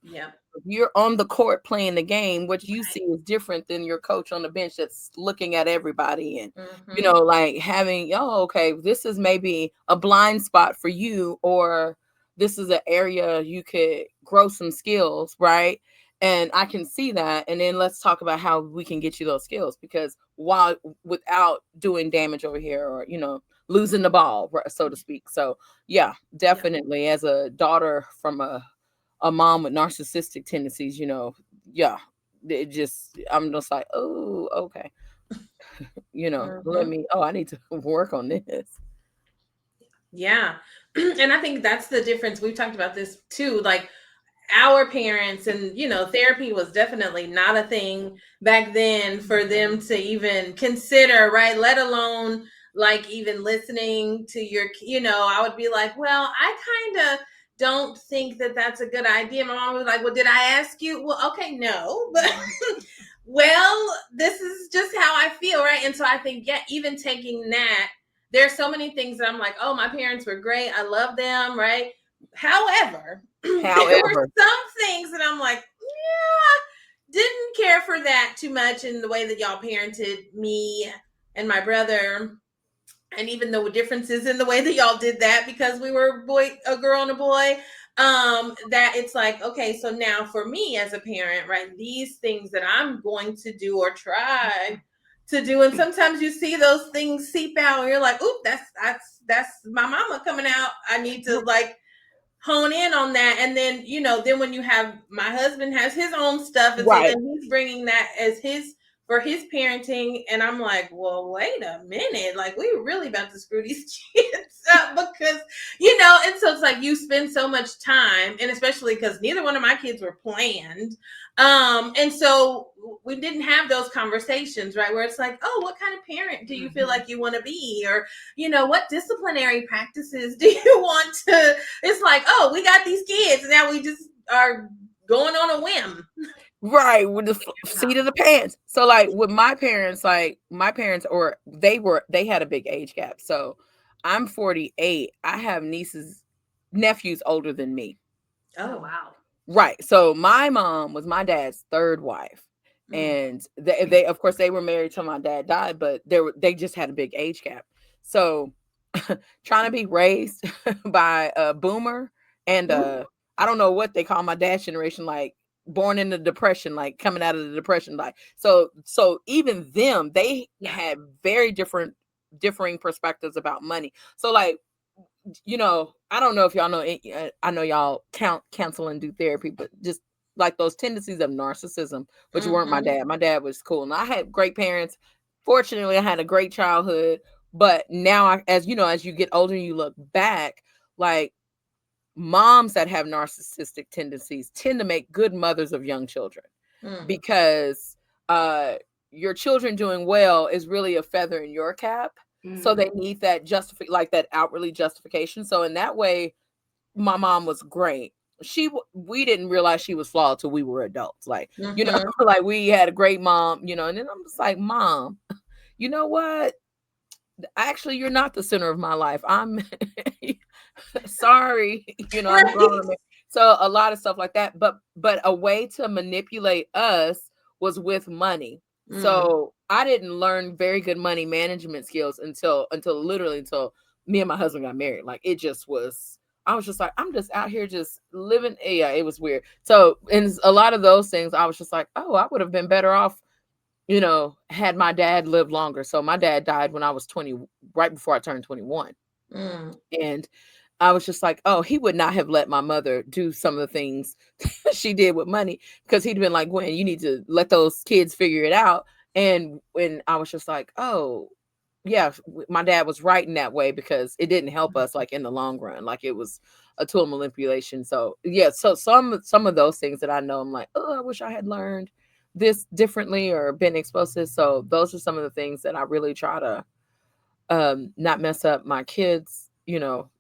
[SPEAKER 3] you're on the court playing the game, what you see is different than your coach on the bench that's looking at everybody. And like having, okay, this is maybe a blind spot for you, or this is an area you could grow some skills, right? And I can see that. And then let's talk about how we can get you those skills, because without doing damage over here, or losing the ball, so to speak. So yeah, definitely. As a daughter from a mom with narcissistic tendencies, yeah, it just, I'm just like, oh, okay. I need to work on this.
[SPEAKER 1] Yeah. And I think that's the difference. We've talked about this too. Like our parents, and therapy was definitely not a thing back then for them to even consider, right? Let alone like even listening to your, I would be like, well, I kind of don't think that that's a good idea. My mom was like, well, did I ask you? Well, okay, no, but well, this is just how I feel, right? And so I think, yeah, even taking that, there's so many things that I'm like, oh, my parents were great. I love them, right? However, there were some things that I'm like, yeah, didn't care for that too much in the way that y'all parented me and my brother. And even the differences in the way that y'all did that, because we were a girl and a boy, that it's like, okay, so now for me as a parent, right, these things that I'm going to do or try to do, and sometimes you see those things seep out and you're like, oop, that's my mama coming out. I need to like hone in on that. And then then when you have, my husband has his own stuff, and so then he's bringing that as his for his parenting, and I'm like, well, wait a minute, like we were really about to screw these kids up, because and so it's like you spend so much time, and especially because neither one of my kids were planned, and so we didn't have those conversations, right, where it's like, oh, what kind of parent do you feel like you want to be, or what disciplinary practices do you want to, it's like, oh, we got these kids and now we just are going on a whim.
[SPEAKER 3] Right, with the seat of the pants. So like with my parents, or they had a big age gap. So I'm 48. I have nephews older than me.
[SPEAKER 1] Oh, wow.
[SPEAKER 3] Right. So my mom was my dad's third wife. And they of course they were married till my dad died, but they just had a big age gap. So trying to be raised by a boomer and I don't know what they call my dad's generation, like born in the depression, like coming out of the depression, like so even them, they had very differing perspectives about money. So like, I don't know if y'all know, I know y'all counsel and do therapy, but just like those tendencies of narcissism, which weren't my dad. My dad was cool, and I had great parents. Fortunately, I had a great childhood. But now, as you get older, and you look back, like moms that have narcissistic tendencies tend to make good mothers of young children because your children doing well is really a feather in your cap. So they need that like that outwardly justification. So in that way, my mom was great. We didn't realize she was flawed till we were adults. Like, like we had a great mom, and then I'm just like, Mom, you know what? Actually, you're not the center of my life. I'm sorry, I'm grown. So a lot of stuff like that. But a way to manipulate us was with money. So I didn't learn very good money management skills until me and my husband got married. Like it just was. I was just like, I'm just out here just living. Yeah, it was weird. So in a lot of those things, I was just like, oh, I would have been better off, had my dad lived longer. So my dad died when I was 20, right before I turned 21. And I was just like, oh, he would not have let my mother do some of the things she did with money, because he'd been like, Gwen, you need to let those kids figure it out. And when I was just like, oh, yeah, my dad was right in that way, because it didn't help us like in the long run. Like it was a tool manipulation. So yeah, so some of those things that I know, I'm like, oh, I wish I had learned this differently or been exposed to this. So those are some of the things that I really try to not mess up my kids,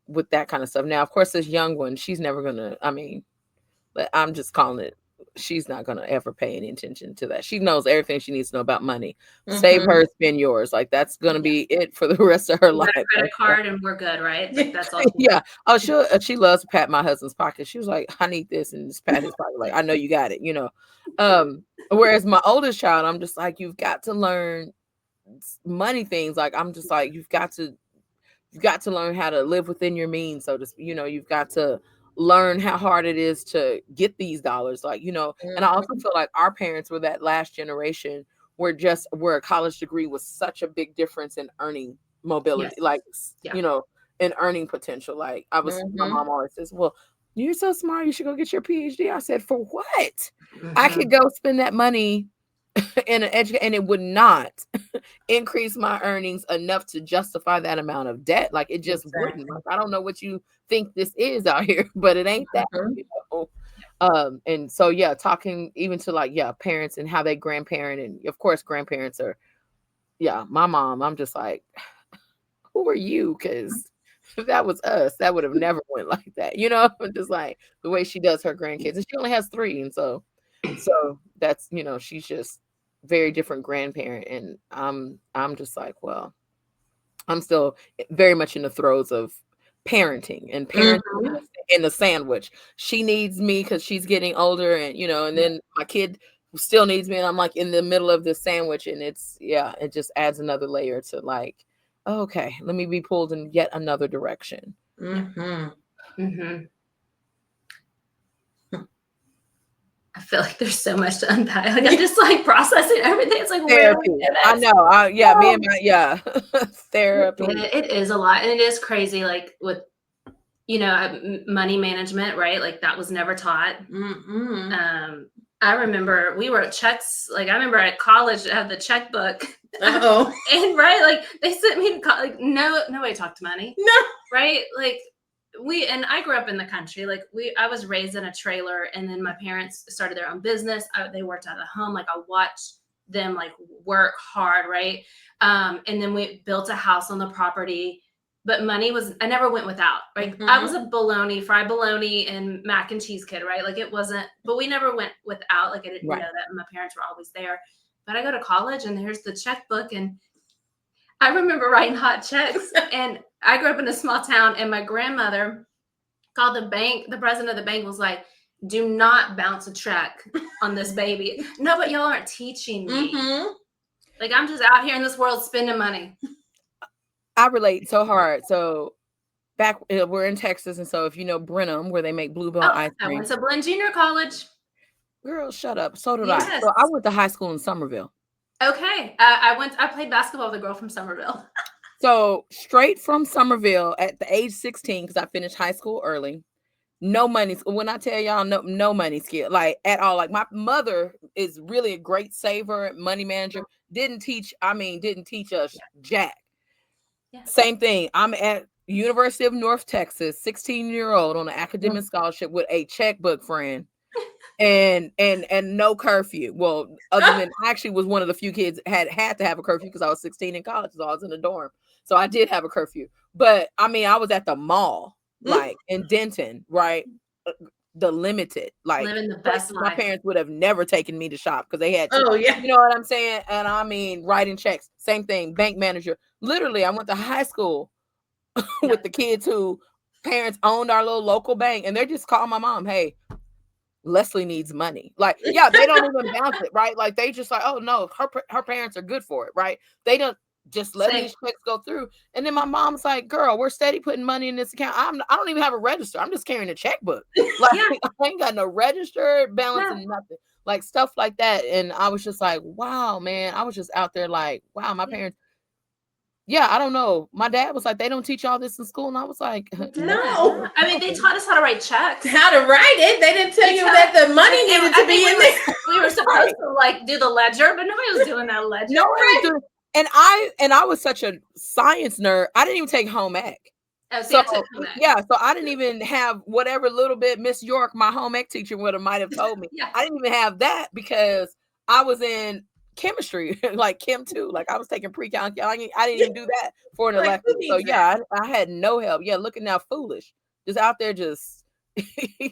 [SPEAKER 3] with that kind of stuff. Now, of course, this young one, she's never gonna, I'm just calling it, she's not gonna ever pay any attention to that. She knows everything she needs to know about money. Save her, spend yours. Like that's gonna be it for the rest of her life.
[SPEAKER 4] Credit card and we're good, right? Like that's all.
[SPEAKER 3] Yeah. Oh, she loves to pat my husband's pocket. She was like, I need this, and just pat his pocket. Like, I know you got it, Whereas my oldest child, I'm just like, you've got to learn money things. Like I'm just like, you've got to learn how to live within your means. So just, you've got to learn how hard it is to get these dollars. Like, and I also feel like our parents were that last generation where a college degree was such a big difference in earning mobility, like, in earning potential. Like my mom always says, well, you're so smart, you should go get your PhD. I said, for what? I could go spend that money in an education, and it would not increase my earnings enough to justify that amount of debt. Like it just wouldn't. Like, I don't know what you think this is out here, but it ain't that. And so yeah, talking even to like parents and how they grandparent, and of course grandparents are my mom. I'm just like, who are you? Because if that was us, that would have never went like that. Just like the way she does her grandkids, and she only has 3, and so that's she's just very different grandparent. And I'm just like, well, I'm still very much in the throes of parenting and parenting in the sandwich. She needs me because she's getting older, and and then my kid still needs me, and I'm like in the middle of this sandwich, and it just adds another layer to like, okay, let me be pulled in yet another direction.
[SPEAKER 4] I feel like there's so much to unpack. Like I'm just like processing everything. It's like
[SPEAKER 3] therapy. I know. Me and my therapy.
[SPEAKER 4] It is a lot, and it is crazy. Like with money management, right? Like that was never taught. I remember we were checks. Like I remember at college, I had the checkbook. And right, like they sent me to like nobody talked money. No, right, like. I grew up in the country. Like I was raised in a trailer, and then my parents started their own business. They worked out of the home. Like I watched them like work hard. Right. And then we built a house on the property, but I never went without, right? I was a fried bologna and mac and cheese kid. Right. Like it wasn't, but we never went without. Like I didn't know that my parents were always there, but I go to college and here's the checkbook, and I remember writing hot checks. And I grew up in a small town, and my grandmother called the bank. The president of the bank was like, do not bounce a check on this baby. No, but y'all aren't teaching me. Like, I'm just out here in this world spending money.
[SPEAKER 3] I relate so hard. So back we're in Texas, and so if you know Brenham, where they make Bluebell ice
[SPEAKER 4] I
[SPEAKER 3] cream.
[SPEAKER 4] went to Blinn Junior College.
[SPEAKER 3] Girl, shut up. So did I.
[SPEAKER 4] Yes.
[SPEAKER 3] So I went to high school in Somerville.
[SPEAKER 4] Okay. I played basketball with a girl from Somerville.
[SPEAKER 3] So straight from Somerville at the age 16, because I finished high school early. No money. When I tell y'all, no money skill, like at all. Like my mother is really a great saver, money manager. Didn't teach us jack.
[SPEAKER 4] Yeah.
[SPEAKER 3] Same thing. I'm at University of North Texas, 16-year-old on an academic scholarship with a checkbook friend. And no curfew. Well, other than I actually was one of the few kids had to have a curfew because I was 16 in college, so I was in a dorm. So I did have a curfew. But I mean, I was at the mall, like in Denton, right? The limited, like
[SPEAKER 4] living the best
[SPEAKER 3] my
[SPEAKER 4] life.
[SPEAKER 3] parents would have never taken me to shop because they had to, you know what I'm saying? And I mean, writing checks, same thing, bank manager. Literally, I went to high school with the kids who parents owned our little local bank, and they just called my mom, hey, Leslie needs money. Like, yeah, they don't even bounce it, right? Like, they just like, oh no, her parents are good for it, right? They don't just let these checks go through. And then my mom's like, girl, we're steady putting money in this account. I don't even have a register. I'm just carrying a checkbook. Like, I ain't got no register balance and nothing. Like stuff like that. And I was just like, wow, man. I was just out there like, wow, my parents. Yeah, I don't know. My dad was like, they don't teach all this in school. And I was like,
[SPEAKER 1] no.
[SPEAKER 4] I mean, they taught us how to write checks.
[SPEAKER 1] How to write it. They didn't tell you that the money needed to be in there.
[SPEAKER 4] We were supposed to like do the ledger, but nobody was doing that ledger.
[SPEAKER 3] No one was doing. And I was such a science nerd. I didn't even take home ec. So I didn't even have whatever little bit Miss York, my home ec teacher, might have told me. I didn't even have that because I was in chemistry, like Chem 2. Like I was taking pre-calc. I didn't even do that for an elective. So yeah, I had no help. Yeah, looking now foolish, just out there, just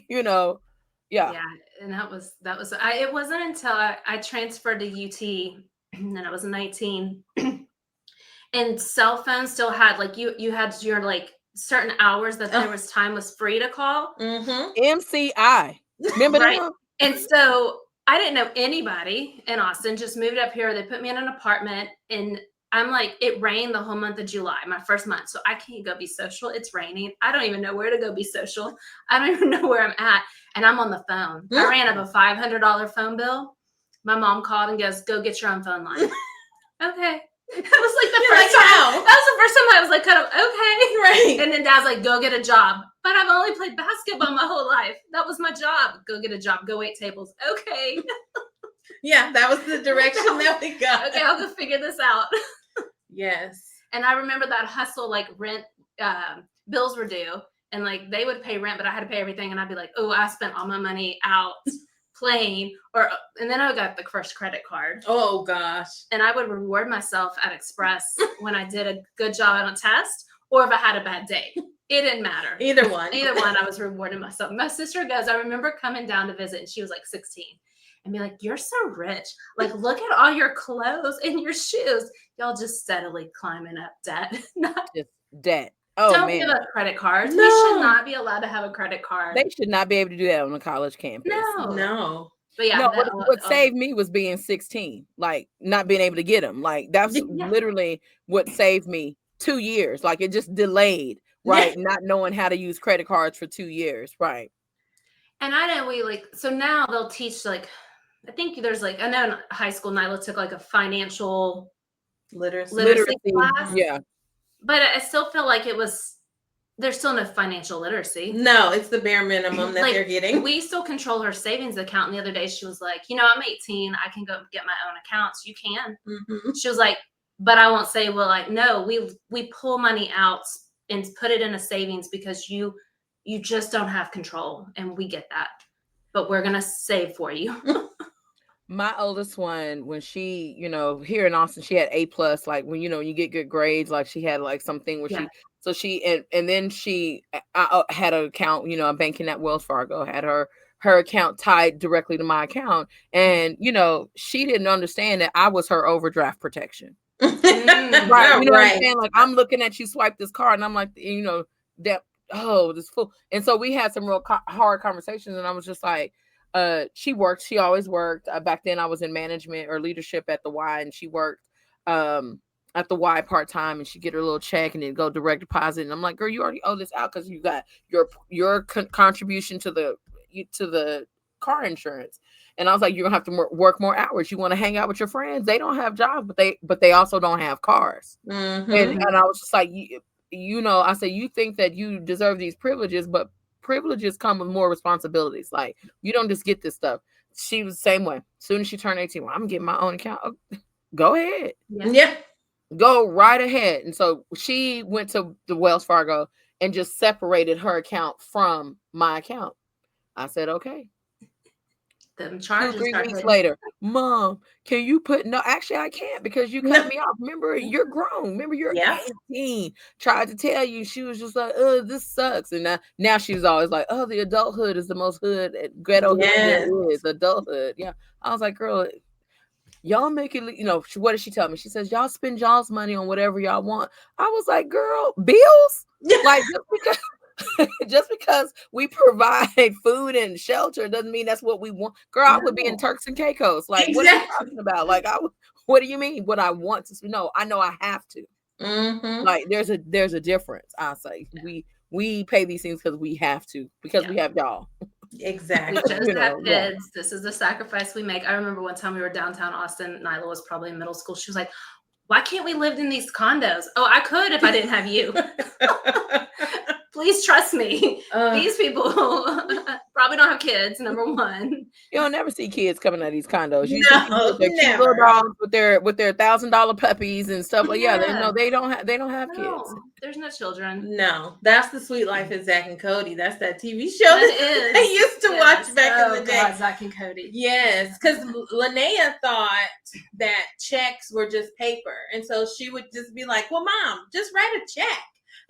[SPEAKER 3] you know, yeah.
[SPEAKER 4] Yeah, and that was. It wasn't until I transferred to UT, and I was 19, and cell phones still had like you had your like certain hours that there was time was free to call.
[SPEAKER 3] MCI, remember that?
[SPEAKER 4] And so I didn't know anybody in Austin, just moved up here. They put me in an apartment, and I'm like, it rained the whole month of July, my first month. So I can't go be social. It's raining. I don't even know where to go be social. I don't even know where I'm at. And I'm on the phone. I ran up a $500 phone bill. My mom called and goes, go get your own phone line. Okay. That was like the first time. That was the first time I was like, kind of, okay. Right. And then Dad's like, go get a job. But I've only played basketball my whole life. That was my job. Go get a job. Go wait tables. Okay.
[SPEAKER 1] Yeah, that was the direction that we got.
[SPEAKER 4] Okay, I'll go figure this out.
[SPEAKER 1] Yes.
[SPEAKER 4] And I remember that hustle, like rent, bills were due. And like they would pay rent, but I had to pay everything. And I'd be like, oh, I spent all my money out playing. And then I got the first credit card.
[SPEAKER 1] Oh, gosh.
[SPEAKER 4] And I would reward myself at Express when I did a good job on a test or if I had a bad day. It didn't matter.
[SPEAKER 1] Either one,
[SPEAKER 4] I was rewarding myself. My sister goes, I remember coming down to visit and she was like 16 and be like, you're so rich. Like, look at all your clothes and your shoes. Y'all just steadily climbing up debt. Not
[SPEAKER 3] just debt. Oh,
[SPEAKER 4] don't
[SPEAKER 3] man.
[SPEAKER 4] give us credit cards.
[SPEAKER 1] No.
[SPEAKER 4] We should not be allowed to have a credit card.
[SPEAKER 3] They should not be able to do that on a college campus.
[SPEAKER 1] No.
[SPEAKER 4] But yeah,
[SPEAKER 3] no, what saved me was being 16, like not being able to get them. Like that's literally what saved me 2 years. Like it just delayed, right? Not knowing how to use credit cards for 2 years, right?
[SPEAKER 4] And I know so now they'll teach like, I think there's like, I know in high school, Nyla took like a financial literacy class.
[SPEAKER 3] Yeah.
[SPEAKER 4] But I still feel like there's still no financial literacy.
[SPEAKER 1] No, it's the bare minimum that they're getting.
[SPEAKER 4] We still control her savings account. And the other day she was like, I'm 18. I can go get my own accounts. You can. Mm-hmm. She was like, but I won't say, well, like, no, we pull money out and put it in a savings because you just don't have control. And we get that. But we're going to save for you.
[SPEAKER 3] My oldest one, when she, here in Austin, she had A+, like when, you get good grades, like she had like something where and then she had an account, I'm banking at Wells Fargo, had her account tied directly to my account. And, she didn't understand that I was her overdraft protection. Right. You know what I'm saying? Like I'm looking at you swipe this card and I'm like, that oh, this fool. And so we had some real hard conversations, and I was just like, she always worked. Back then I was in management or leadership at the Y, and she worked at the Y part-time, and she get her little check and then go direct deposit. And I'm like, girl, you already owe this out because you got your contribution to the car insurance. And I was like, you're gonna have to work more hours. You want to hang out with your friends. They don't have jobs, but they also don't have cars.
[SPEAKER 1] Mm-hmm.
[SPEAKER 3] And I was just like, I said, you think that you deserve these privileges, but privileges come with more responsibilities. Like, you don't just get this stuff. She was the same way. As soon as she turned 18, well, I'm getting my own account. Oh, go ahead.
[SPEAKER 1] Yeah.
[SPEAKER 3] Go right ahead. And so she went to the Wells Fargo and just separated her account from my account. I said, okay.
[SPEAKER 4] Them charges
[SPEAKER 3] 2-3 weeks later, Mom, can you put no? Actually, I can't because you cut me off. Remember, you're grown. Remember, you're 18. Tried to tell you. She was just like, oh, this sucks. And now she's always like, oh, the adulthood is the most ghetto hood there is. Adulthood. Yeah. I was like, girl, y'all make it, what did she tell me? She says, y'all spend y'all's money on whatever y'all want. I was like, girl, bills? Like, just because we provide food and shelter doesn't mean that's what we want. Girl, I would be in Turks and Caicos. Like, what are you talking about? Like, what do you mean? What I want to? No, I know I have to.
[SPEAKER 1] Mm-hmm.
[SPEAKER 3] Like, there's a difference. I say we pay these things because we have to, because we have y'all.
[SPEAKER 1] Exactly.
[SPEAKER 4] We chose to have kids. This is the sacrifice we make. I remember one time we were downtown Austin. Nyla was probably in middle school. She was like, why can't we live in these condos? Oh, I could if I didn't have you. Please trust me. These people probably don't have kids, number one.
[SPEAKER 3] You don't never see kids coming out of these condos. You
[SPEAKER 1] No,
[SPEAKER 3] see cute little dogs with their $1,000 puppies and stuff. Like, they don't have kids.
[SPEAKER 4] There's no children.
[SPEAKER 1] No, that's The Sweet Life of Zach and Cody. That's that TV show that I used to watch back in the day.
[SPEAKER 4] God, Zach and Cody.
[SPEAKER 1] Yes, because Linnea thought that checks were just paper. And so she would just be like, well, Mom, just write a check.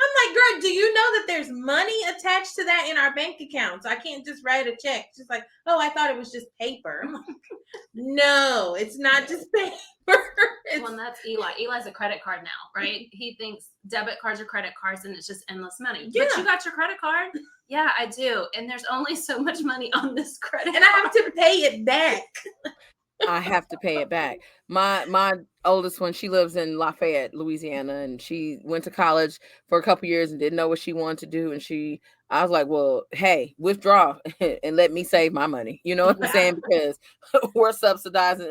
[SPEAKER 1] I'm like, girl, do you know that there's money attached to that in our bank accounts? I can't just write a check. She's like, oh, I thought it was just paper. I'm like, no, it's not just paper.
[SPEAKER 4] Well, and that's Eli. Eli's a credit card now, right? He thinks debit cards are credit cards and it's just endless money. Yeah. But you got your credit card? Yeah, I do. And there's only so much money on this credit
[SPEAKER 1] and I have to pay it back.
[SPEAKER 3] I have to pay it back. My oldest one, she lives in Lafayette, Louisiana, and she went to college for a couple years and didn't know what she wanted to do. And I was like, well, hey, withdraw and let me save my money. You know what I'm saying? Because we're subsidizing.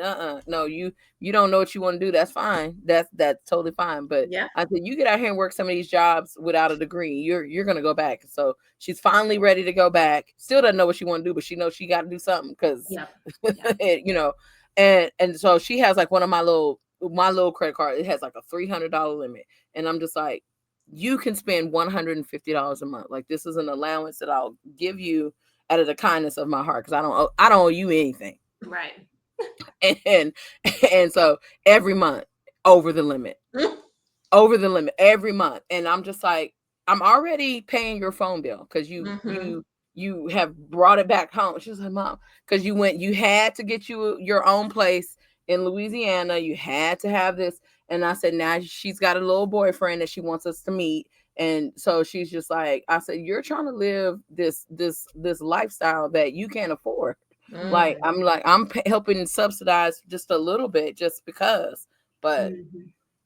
[SPEAKER 3] No, you don't know what you want to do. That's fine. That's totally fine. But I said, you get out here and work some of these jobs without a degree, you're gonna go back. So she's finally ready to go back. Still doesn't know what she want to do, but she knows she got to do something because And so she has like one of my little credit card. It has like a $300 limit, and I'm just like, you can spend $150 a month. Like, this is an allowance that I'll give you out of the kindness of my heart because I don't owe you anything.
[SPEAKER 4] Right.
[SPEAKER 3] And so every month over the limit every month, and I'm just like, I'm already paying your phone bill because you have brought it back home. She was like, Mom, because you had to get your own place in Louisiana. You had to have this. And I said, now she's got a little boyfriend that she wants us to meet. And so she's just like, I said, you're trying to live this lifestyle that you can't afford. Like, I'm helping subsidize just a little bit just because, but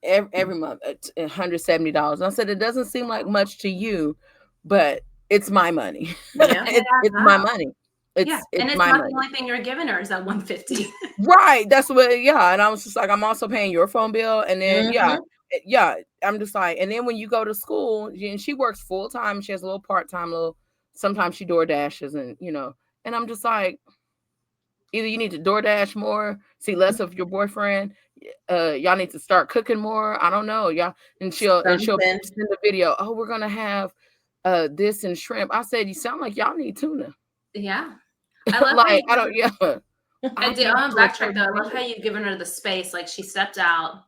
[SPEAKER 3] every month, $170. And I said, it doesn't seem like much to you, but it's my money. It's my money. It's
[SPEAKER 4] my
[SPEAKER 3] not
[SPEAKER 4] money. The only thing you're giving her is that $150.
[SPEAKER 3] Right. That's what. Yeah. And I was just like, I'm also paying your phone bill, and then I'm just like, and then when you go to school, and she works full time, she has a little part time, sometimes she door dashes, and and I'm just like, either you need to DoorDash more, see less of your boyfriend. Y'all need to start cooking more. I don't know, y'all. And she'll send a video. Oh, we're gonna have this and shrimp. I said, you sound like y'all need tuna.
[SPEAKER 4] Yeah. I love
[SPEAKER 3] like
[SPEAKER 4] how
[SPEAKER 3] I don't
[SPEAKER 4] I do. I'm gonna backtrack though. I love how you've given her the space. Like, she stepped out,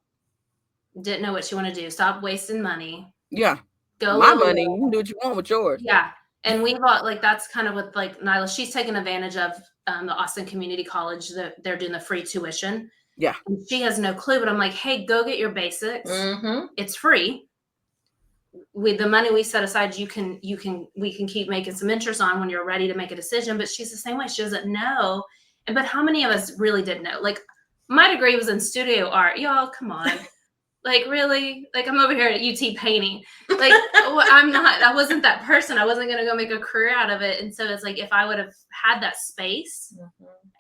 [SPEAKER 4] didn't know what she wanted to do. Stop wasting money.
[SPEAKER 3] Yeah. Go my money. You can do what you want with yours.
[SPEAKER 4] Yeah. And we've got that's kind of what Nyla, she's taken advantage of the Austin Community College. They're doing the free tuition.
[SPEAKER 3] Yeah.
[SPEAKER 4] And she has no clue, but I'm like, hey, go get your basics. It's free. with the money we set aside, we can keep making some interest on when you're ready to make a decision. But she's the same way. She doesn't know. But how many of us really did know? Like, my degree was in studio art. Y'all, come on. Like, really? Like, I'm over here at UT painting. Like, I wasn't that person. I wasn't going to go make a career out of it. And so it's like, if I would have had that space,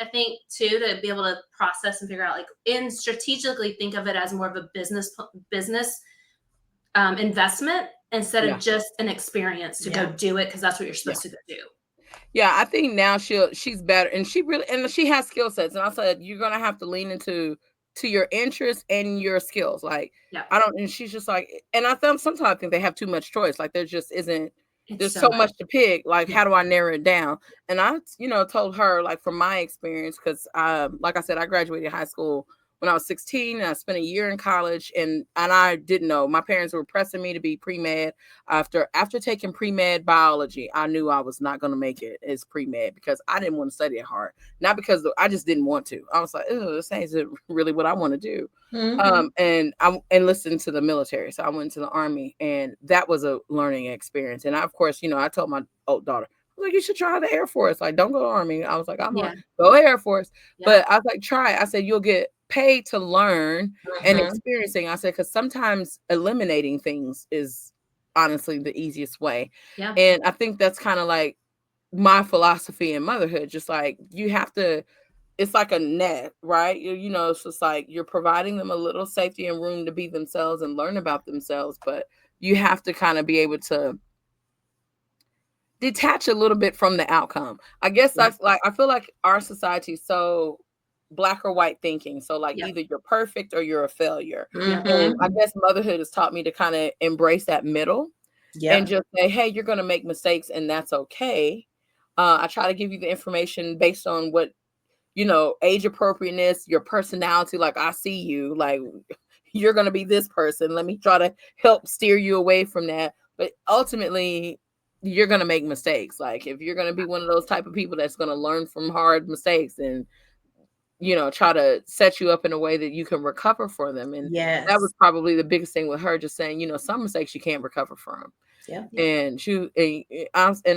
[SPEAKER 4] I think too, to be able to process and figure out, like, and strategically think of it as more of a business investment instead of just an experience to go do it, because that's what you're supposed to go do.
[SPEAKER 3] Yeah, I think now she's better, and she has skill sets. And I said you're gonna have to lean into your interests and your skills. Like I don't, and she's just like, and sometimes I think they have too much choice. Like there just isn't. There's so much to pick. Like how do I narrow it down? And I, told her, like from my experience, because like I said, I graduated high school when I was 16, and I spent a year in college, and I didn't know. My parents were pressing me to be pre-med. After taking pre-med biology, I knew I was not going to make it as pre-med because I didn't want to study it hard. Not because I just didn't want to. I was like, oh, this ain't really what I want to do. And I enlisted to the military. So I went to the Army, and that was a learning experience. And I, of course, I told my old daughter, I was like, you should try the Air Force. Like, don't go to the Army. I was like, I'm going to go Air Force. But I was like, try it. I said, you'll get paid to learn and experiencing. I said, because sometimes eliminating things is honestly the easiest way. And I think that's kind of like my philosophy in motherhood. Just like you have to, it's like a net, right? It's just like you're providing them a little safety and room to be themselves and learn about themselves, but you have to kind of be able to detach a little bit from the outcome. I guess that's like, I feel like our society is so black or white thinking. So like either you're perfect or you're a failure. And I guess motherhood has taught me to kind of embrace that middle and just say, hey, you're going to make mistakes and that's okay. I try to give you the information based on what, age appropriateness, your personality. Like I see you, like you're going to be this person. Let me try to help steer you away from that. But ultimately, you're going to make mistakes. Like if you're going to be one of those type of people that's going to learn from hard mistakes and try to set you up in a way that you can recover for them. And that was probably the biggest thing with her, just saying, some mistakes you can't recover from. And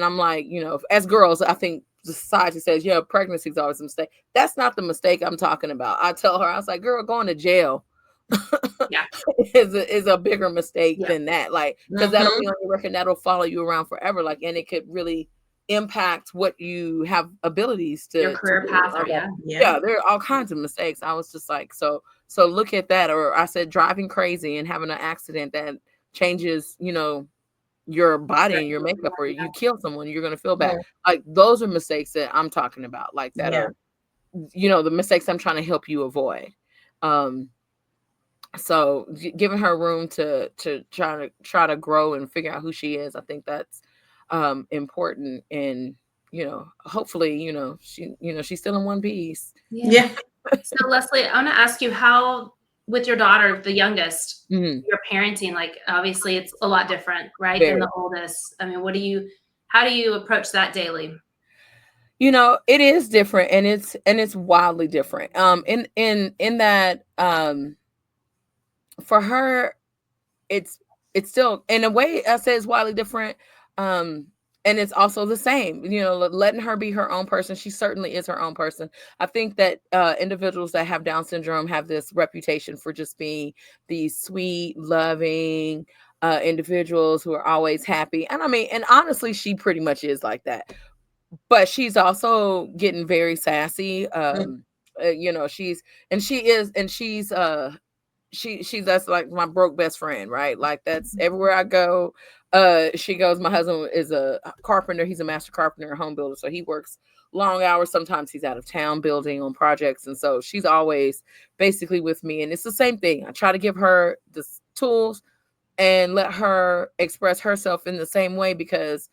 [SPEAKER 3] I'm like, as girls, I think the society says, pregnancy is always a mistake. That's not the mistake I'm talking about. I tell her, I was like, girl, going to jail is a bigger mistake than that. Like, because that'll be on your record, that'll follow you around forever. Like, and it could really impact what you have abilities to
[SPEAKER 4] your career path.
[SPEAKER 3] There are all kinds of mistakes. I was just like, so look at that. Or I said driving crazy and having an accident that changes, your body and your makeup, or you kill someone, you're going to feel bad. Like those are mistakes that I'm talking about, like that are, the mistakes I'm trying to help you avoid. So giving her room to try to grow and figure out who she is, I think that's important. And hopefully she's still in one piece.
[SPEAKER 4] So Leslie, I want to ask you, how with your daughter, the youngest, your parenting, like obviously it's a lot different, right, than the oldest. I mean, how do you approach that daily?
[SPEAKER 3] It is different, and it's wildly different. In that for her, it's still, in a way, I say it's wildly different. And it's also the same, letting her be her own person. She certainly is her own person. I think that individuals that have Down syndrome have this reputation for just being these sweet, loving individuals who are always happy. And I mean, and honestly, she pretty much is like that. But she's also getting very sassy. She's that's like my broke best friend, right? Like that's everywhere I go. She goes, my husband is a carpenter. He's a master carpenter, a home builder. So he works long hours. Sometimes he's out of town building on projects. And so she's always basically with me. And it's the same thing. I try to give her the tools and let her express herself in the same way, because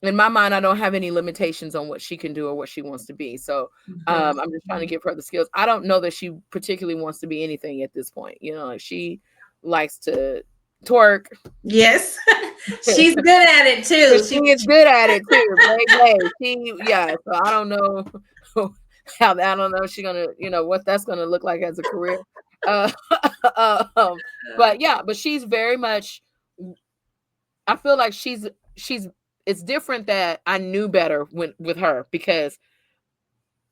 [SPEAKER 3] in my mind, I don't have any limitations on what she can do or what she wants to be. So I'm just trying to give her the skills. I don't know that she particularly wants to be anything at this point. Like she likes to twerk.
[SPEAKER 1] Yes. She's good at it too.
[SPEAKER 3] She is good at it too. So I don't know I don't know if she's gonna, what that's gonna look like as a career. But she's very much I feel like she's it's different that I knew better with her because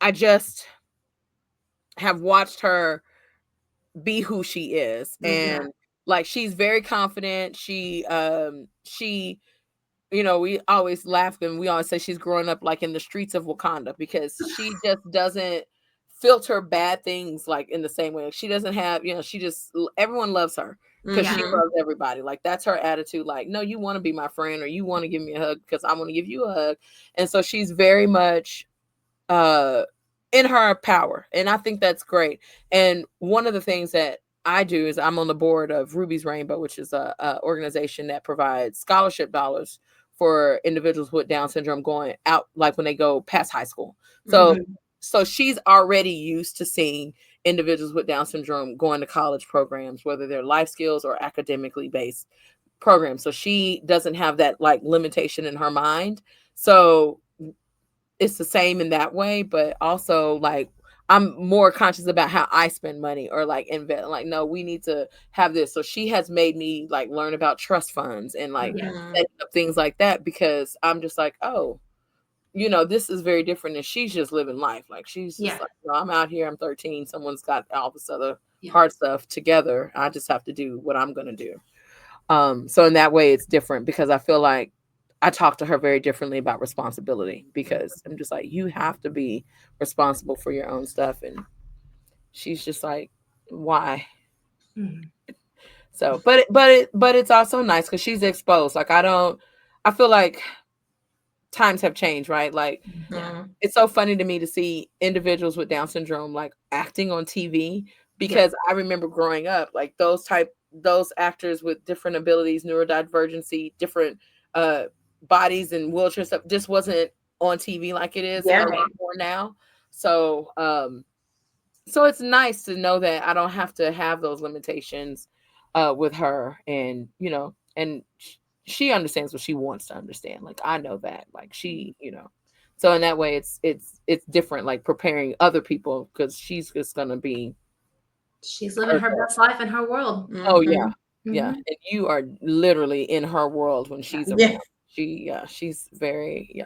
[SPEAKER 3] I just have watched her be who she is. And like she's very confident. She we always laugh and we always say she's growing up like in the streets of Wakanda because she just doesn't filter bad things like in the same way. She doesn't have, she just everyone loves her because she loves everybody. Like that's her attitude. Like, no, you want to be my friend or you want to give me a hug because I want to give you a hug. And so she's very much in her power. And I think that's great. And one of the things that I do is I'm on the board of Ruby's Rainbow, which is a organization that provides scholarship dollars for individuals with Down syndrome going out, like when they go past high school. So, so she's already used to seeing individuals with Down syndrome going to college programs, whether they're life skills or academically based programs. So she doesn't have that like limitation in her mind. So it's the same in that way, but also like I'm more conscious about how I spend money or like invest. Like, no, we need to have this. So she has made me like learn about trust funds and like setting up things like that because I'm just like, oh, this is very different. And she's just living life. Like she's just like, no, I'm out here. I'm 13. Someone's got all this other hard stuff together. I just have to do what I'm going to do. So in that way, it's different because I feel like I talk to her very differently about responsibility because I'm just like, you have to be responsible for your own stuff. And she's just like, why? So, but it's also nice because she's exposed. Like, I feel like times have changed, right? Like, it's so funny to me to see individuals with Down syndrome, like acting on TV because I remember growing up, like those actors with different abilities, neurodivergency, different, bodies and wheelchair stuff just wasn't on TV like it is a lot more now. So so it's nice to know that I don't have to have those limitations with her, and and she understands what she wants to understand. Like I know that, like she, so in that way it's different, like preparing other people because she's just gonna be
[SPEAKER 4] she's living her best life in her world.
[SPEAKER 3] Oh yeah. And you are literally in her world when she's around. She's very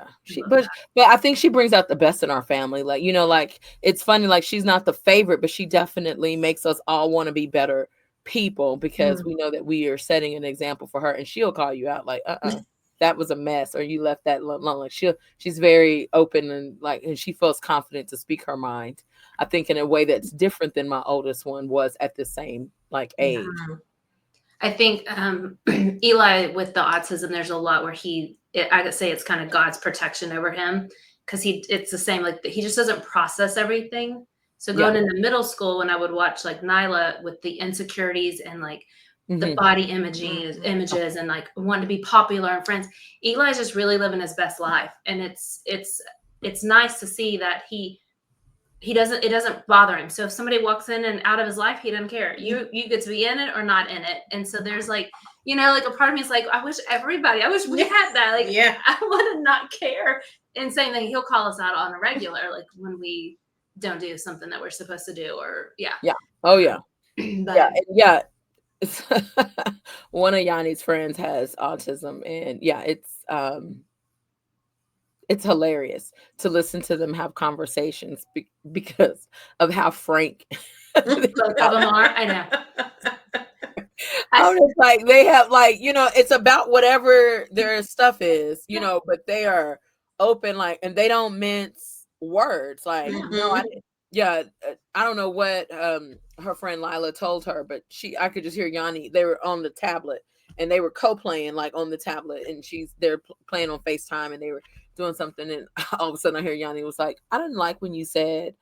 [SPEAKER 3] but I think she brings out the best in our family. Like, like it's funny, like she's not the favorite, but she definitely makes us all want to be better people because we know that we are setting an example for her, and she'll call you out like, that was a mess, or you left that alone. Like she's very open and she feels confident to speak her mind. I think in a way that's different than my oldest one was at the same like age.
[SPEAKER 4] I think Eli with the autism, there's a lot where I could say it's kind of God's protection over him because it's the same, like he just doesn't process everything. So going into middle school, when I would watch like Nyla with the insecurities and like the body images and like wanting to be popular and friends, Eli's just really living his best life. And it's nice to see that it doesn't bother him. So if somebody walks in and out of his life, he doesn't care. You get to be in it or not in it. And so there's like, like a part of me is like, I wish we had that. Like, I want to not care. And same thing, he'll call us out on a regular, like when we don't do something that we're supposed to do or
[SPEAKER 3] Oh yeah. But, one of Yanni's friends has autism, and it's hilarious to listen to them have conversations because of how frank
[SPEAKER 4] both of them are. I know.
[SPEAKER 3] I'm just like, they have like, it's about whatever their stuff is, but they are open, like, and they don't mince words. Like, no, I didn't. I don't know what her friend Lila told her, but I could just hear Yanni. They were on the tablet and they were co-playing like on the tablet, and they're playing on FaceTime, and they were doing something, and all of a sudden I hear Yanni was like, I didn't like when you said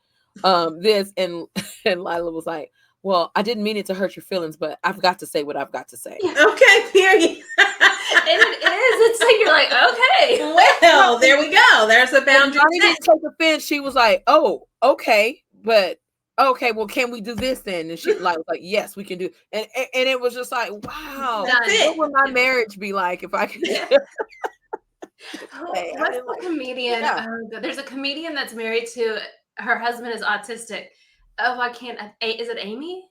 [SPEAKER 3] this, and Lila was like, well, I didn't mean it to hurt your feelings, but I've got to say what I've got to say.
[SPEAKER 1] Okay, period.
[SPEAKER 4] And it is. It's like you're like, okay.
[SPEAKER 1] Well, there we go. There's a boundary.
[SPEAKER 3] Yanni didn't take offense. She was like, oh, okay, but okay, well, can we do this then? And she was like, yes, we can do. And it was just like, wow, what would my marriage be like if I could?
[SPEAKER 4] What's the comedian? There's a comedian that's married to her husband is autistic. Oh, I can't. Is it Amy?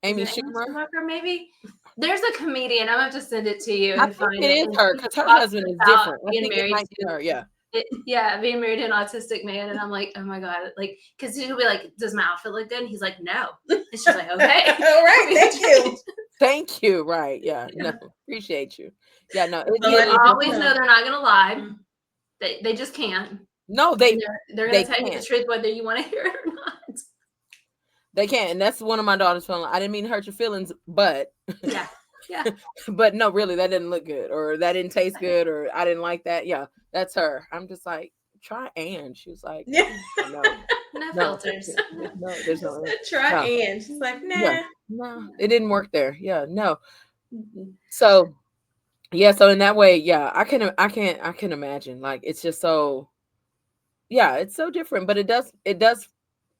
[SPEAKER 3] Amy
[SPEAKER 4] Is it Amy
[SPEAKER 3] Schumer.
[SPEAKER 4] Schumacher, maybe? There's a comedian. I'm gonna have to send it to you
[SPEAKER 3] I
[SPEAKER 4] and
[SPEAKER 3] think
[SPEAKER 4] find
[SPEAKER 3] it
[SPEAKER 4] it.
[SPEAKER 3] is
[SPEAKER 4] And
[SPEAKER 3] her
[SPEAKER 4] she
[SPEAKER 3] because her
[SPEAKER 4] talks
[SPEAKER 3] husband is
[SPEAKER 4] about
[SPEAKER 3] different. I
[SPEAKER 4] being
[SPEAKER 3] think it
[SPEAKER 4] married
[SPEAKER 3] might be
[SPEAKER 4] to
[SPEAKER 3] her. Yeah.
[SPEAKER 4] being married to an autistic man. And I'm like, oh my God. Like, because she'll be like, does my outfit look good? And he's like, no. And she's like, okay.
[SPEAKER 1] All right, thank you.
[SPEAKER 3] Thank you. Right. Yeah. No, appreciate you. Yeah. No.
[SPEAKER 1] So
[SPEAKER 4] You
[SPEAKER 1] I need to
[SPEAKER 4] always
[SPEAKER 1] know.
[SPEAKER 4] know they're not gonna lie. They just can't.
[SPEAKER 3] No,
[SPEAKER 4] And
[SPEAKER 3] they
[SPEAKER 4] they're gonna
[SPEAKER 3] they
[SPEAKER 4] tell you the
[SPEAKER 3] can't.
[SPEAKER 4] truth whether you want to hear it or not.
[SPEAKER 3] They can't. And that's one of my daughter's feeling. I didn't mean to hurt your feelings, but
[SPEAKER 4] Yeah. Yeah.
[SPEAKER 3] but no, really, that didn't look good, or that didn't taste good, or I didn't like that. Yeah, that's her. I'm just like, try and she was like,
[SPEAKER 1] Yeah.
[SPEAKER 3] no,
[SPEAKER 4] No
[SPEAKER 3] no,
[SPEAKER 4] filters.
[SPEAKER 3] no, there's no.
[SPEAKER 1] Try
[SPEAKER 3] No.
[SPEAKER 1] and she's like, nah.
[SPEAKER 3] Yeah. No, it didn't work there. Yeah, no. So yeah, so in that way, yeah, I can imagine. Like it's just so, yeah, it's so different, but it does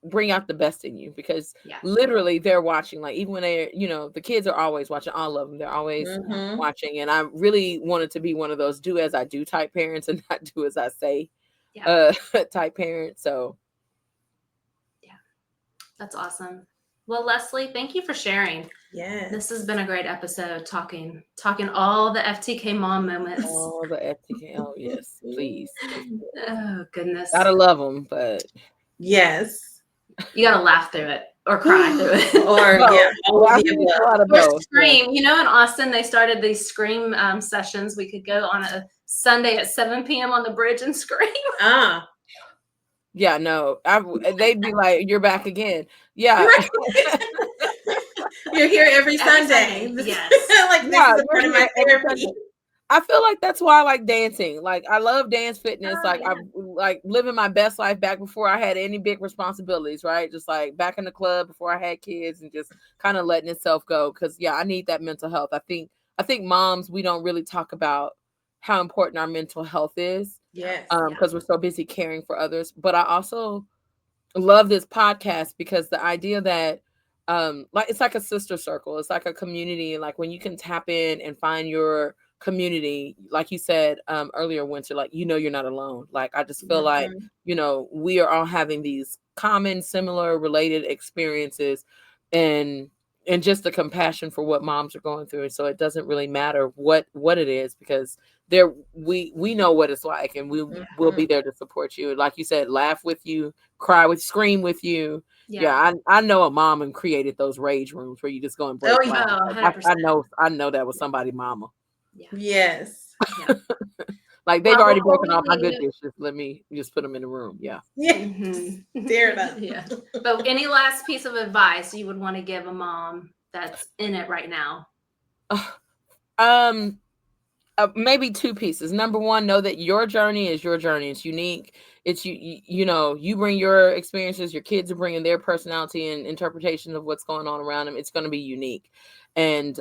[SPEAKER 3] bring out the best in you because
[SPEAKER 4] Yeah.
[SPEAKER 3] literally they're watching. Like even when they're, the kids are always watching. All of them, they're always
[SPEAKER 1] Mhm.
[SPEAKER 3] watching. And I really wanted to be one of those do as I do type parents and not do as I say type parents. So
[SPEAKER 4] Yeah. That's awesome. Well, Leslie, thank you for sharing.
[SPEAKER 1] Yes.
[SPEAKER 4] This has been a great episode talking all the FTK mom moments.
[SPEAKER 3] all the FTK. Oh yes, please.
[SPEAKER 4] Oh goodness.
[SPEAKER 3] Gotta love them, but
[SPEAKER 1] Yes.
[SPEAKER 4] You gotta laugh through it or cry through it.
[SPEAKER 1] Or
[SPEAKER 3] both.
[SPEAKER 1] yeah, all
[SPEAKER 3] I
[SPEAKER 1] of the
[SPEAKER 3] think it's a
[SPEAKER 1] above.
[SPEAKER 3] lot of
[SPEAKER 4] Or
[SPEAKER 3] both.
[SPEAKER 4] Scream. You know, in Austin, they started these Scream sessions. We could go on a Sunday at 7 p.m. on the bridge and scream.
[SPEAKER 1] Ah.
[SPEAKER 3] Yeah, no, they'd be like, "You're back again." Yeah,
[SPEAKER 1] You're here every Sunday.
[SPEAKER 4] Sunday, yes.
[SPEAKER 1] Like this
[SPEAKER 3] yeah,
[SPEAKER 1] is a part of my therapy.
[SPEAKER 3] I feel like that's why I like dancing. Like I love dance fitness.
[SPEAKER 4] Oh,
[SPEAKER 3] Like
[SPEAKER 4] yeah.
[SPEAKER 3] I'm like living my best life back before I had any big responsibilities, right? Just like back in the club before I had kids and just kind of letting itself go. Cause yeah, I need that mental health. I think moms, we don't really talk about how important our mental health is.
[SPEAKER 1] Yes.
[SPEAKER 3] Because we're so busy caring for others. But I also love this podcast because the idea that like it's like a sister circle, it's like a community. Like when you can tap in and find your community, like you said earlier, Winter, like you're not alone. Like I just feel like we are all having these common, similar, related experiences, and just the compassion for what moms are going through. And so it doesn't really matter what it is, because we know what it's like, and we'll be there to support you. Like you said, laugh with you, cry with, scream with you. Yeah, I know a mom and created those rage rooms where you just go and break.
[SPEAKER 1] Oh, yeah.
[SPEAKER 3] I know that was somebody mama.
[SPEAKER 1] Yes.
[SPEAKER 4] Yeah.
[SPEAKER 3] Like they've already
[SPEAKER 4] before
[SPEAKER 3] broken
[SPEAKER 4] we
[SPEAKER 3] off my
[SPEAKER 4] leave-
[SPEAKER 3] good dishes. Let me just put them in the room. Yeah.
[SPEAKER 1] Yeah.
[SPEAKER 4] Mhm.
[SPEAKER 1] Tear it up.
[SPEAKER 4] Yeah. But any last piece of advice you would want to give a mom that's in it right now?
[SPEAKER 3] Maybe two pieces. Number one, know that your journey is your journey. It's unique. It's you bring your experiences, your kids are bringing their personality and interpretation of what's going on around them. It's going to be unique. And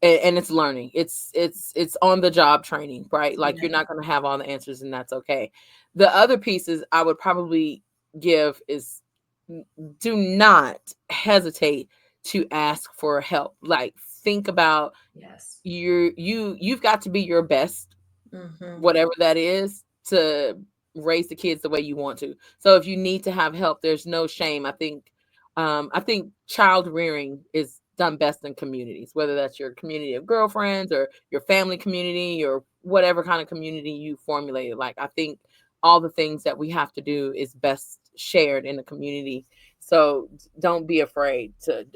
[SPEAKER 3] it's learning. It's on the job training, right? Like you're not going to have all the answers, and that's okay. The other pieces I would probably give is, do not hesitate to ask for help. Like think about,
[SPEAKER 4] Yes,
[SPEAKER 3] you've got to be your best, whatever that is, to raise the kids the way you want to. So if you need to have help, there's no shame. I think child rearing is done best in communities, whether that's your community of girlfriends or your family community or whatever kind of community you formulated. Like I think all the things that we have to do is best shared in the community. So don't be afraid to.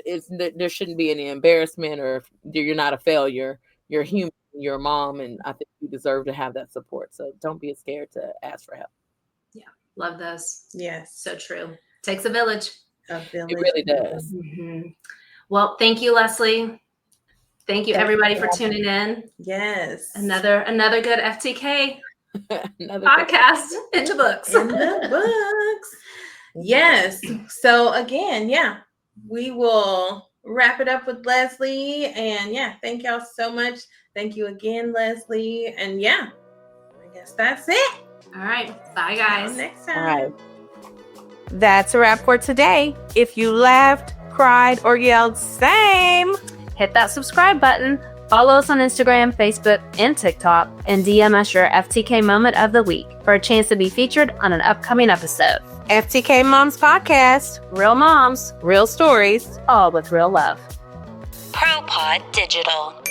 [SPEAKER 3] There shouldn't be any embarrassment, or if you're not a failure. You're human. You're a mom, and I think you deserve to have that support. So don't be scared to ask for help.
[SPEAKER 4] yeah, love those.
[SPEAKER 1] Yes.
[SPEAKER 4] So true. Takes a village.
[SPEAKER 1] A village.
[SPEAKER 3] It really does.
[SPEAKER 4] Mhm. Well, thank you, Leslie. Thank you, everybody, for tuning in.
[SPEAKER 1] Yes.
[SPEAKER 4] Another good FTK
[SPEAKER 3] Another
[SPEAKER 4] podcast in the books.
[SPEAKER 1] In the books. Yes. So again, we will wrap it up with Leslie. And thank y'all so much. Thank you again, Leslie. And I guess that's it.
[SPEAKER 4] All right. Bye, guys.
[SPEAKER 1] Until next time.
[SPEAKER 3] All right.
[SPEAKER 1] That's a wrap for today. If you laughed, cried, or yelled, same,
[SPEAKER 2] Hit that subscribe button. Follow us on Instagram, Facebook, and TikTok, and DM us your FTK moment of the week for a chance to be featured on an upcoming episode.
[SPEAKER 5] FTK Moms Podcast.
[SPEAKER 2] Real moms, real stories, all with real love.
[SPEAKER 6] ProPod Digital.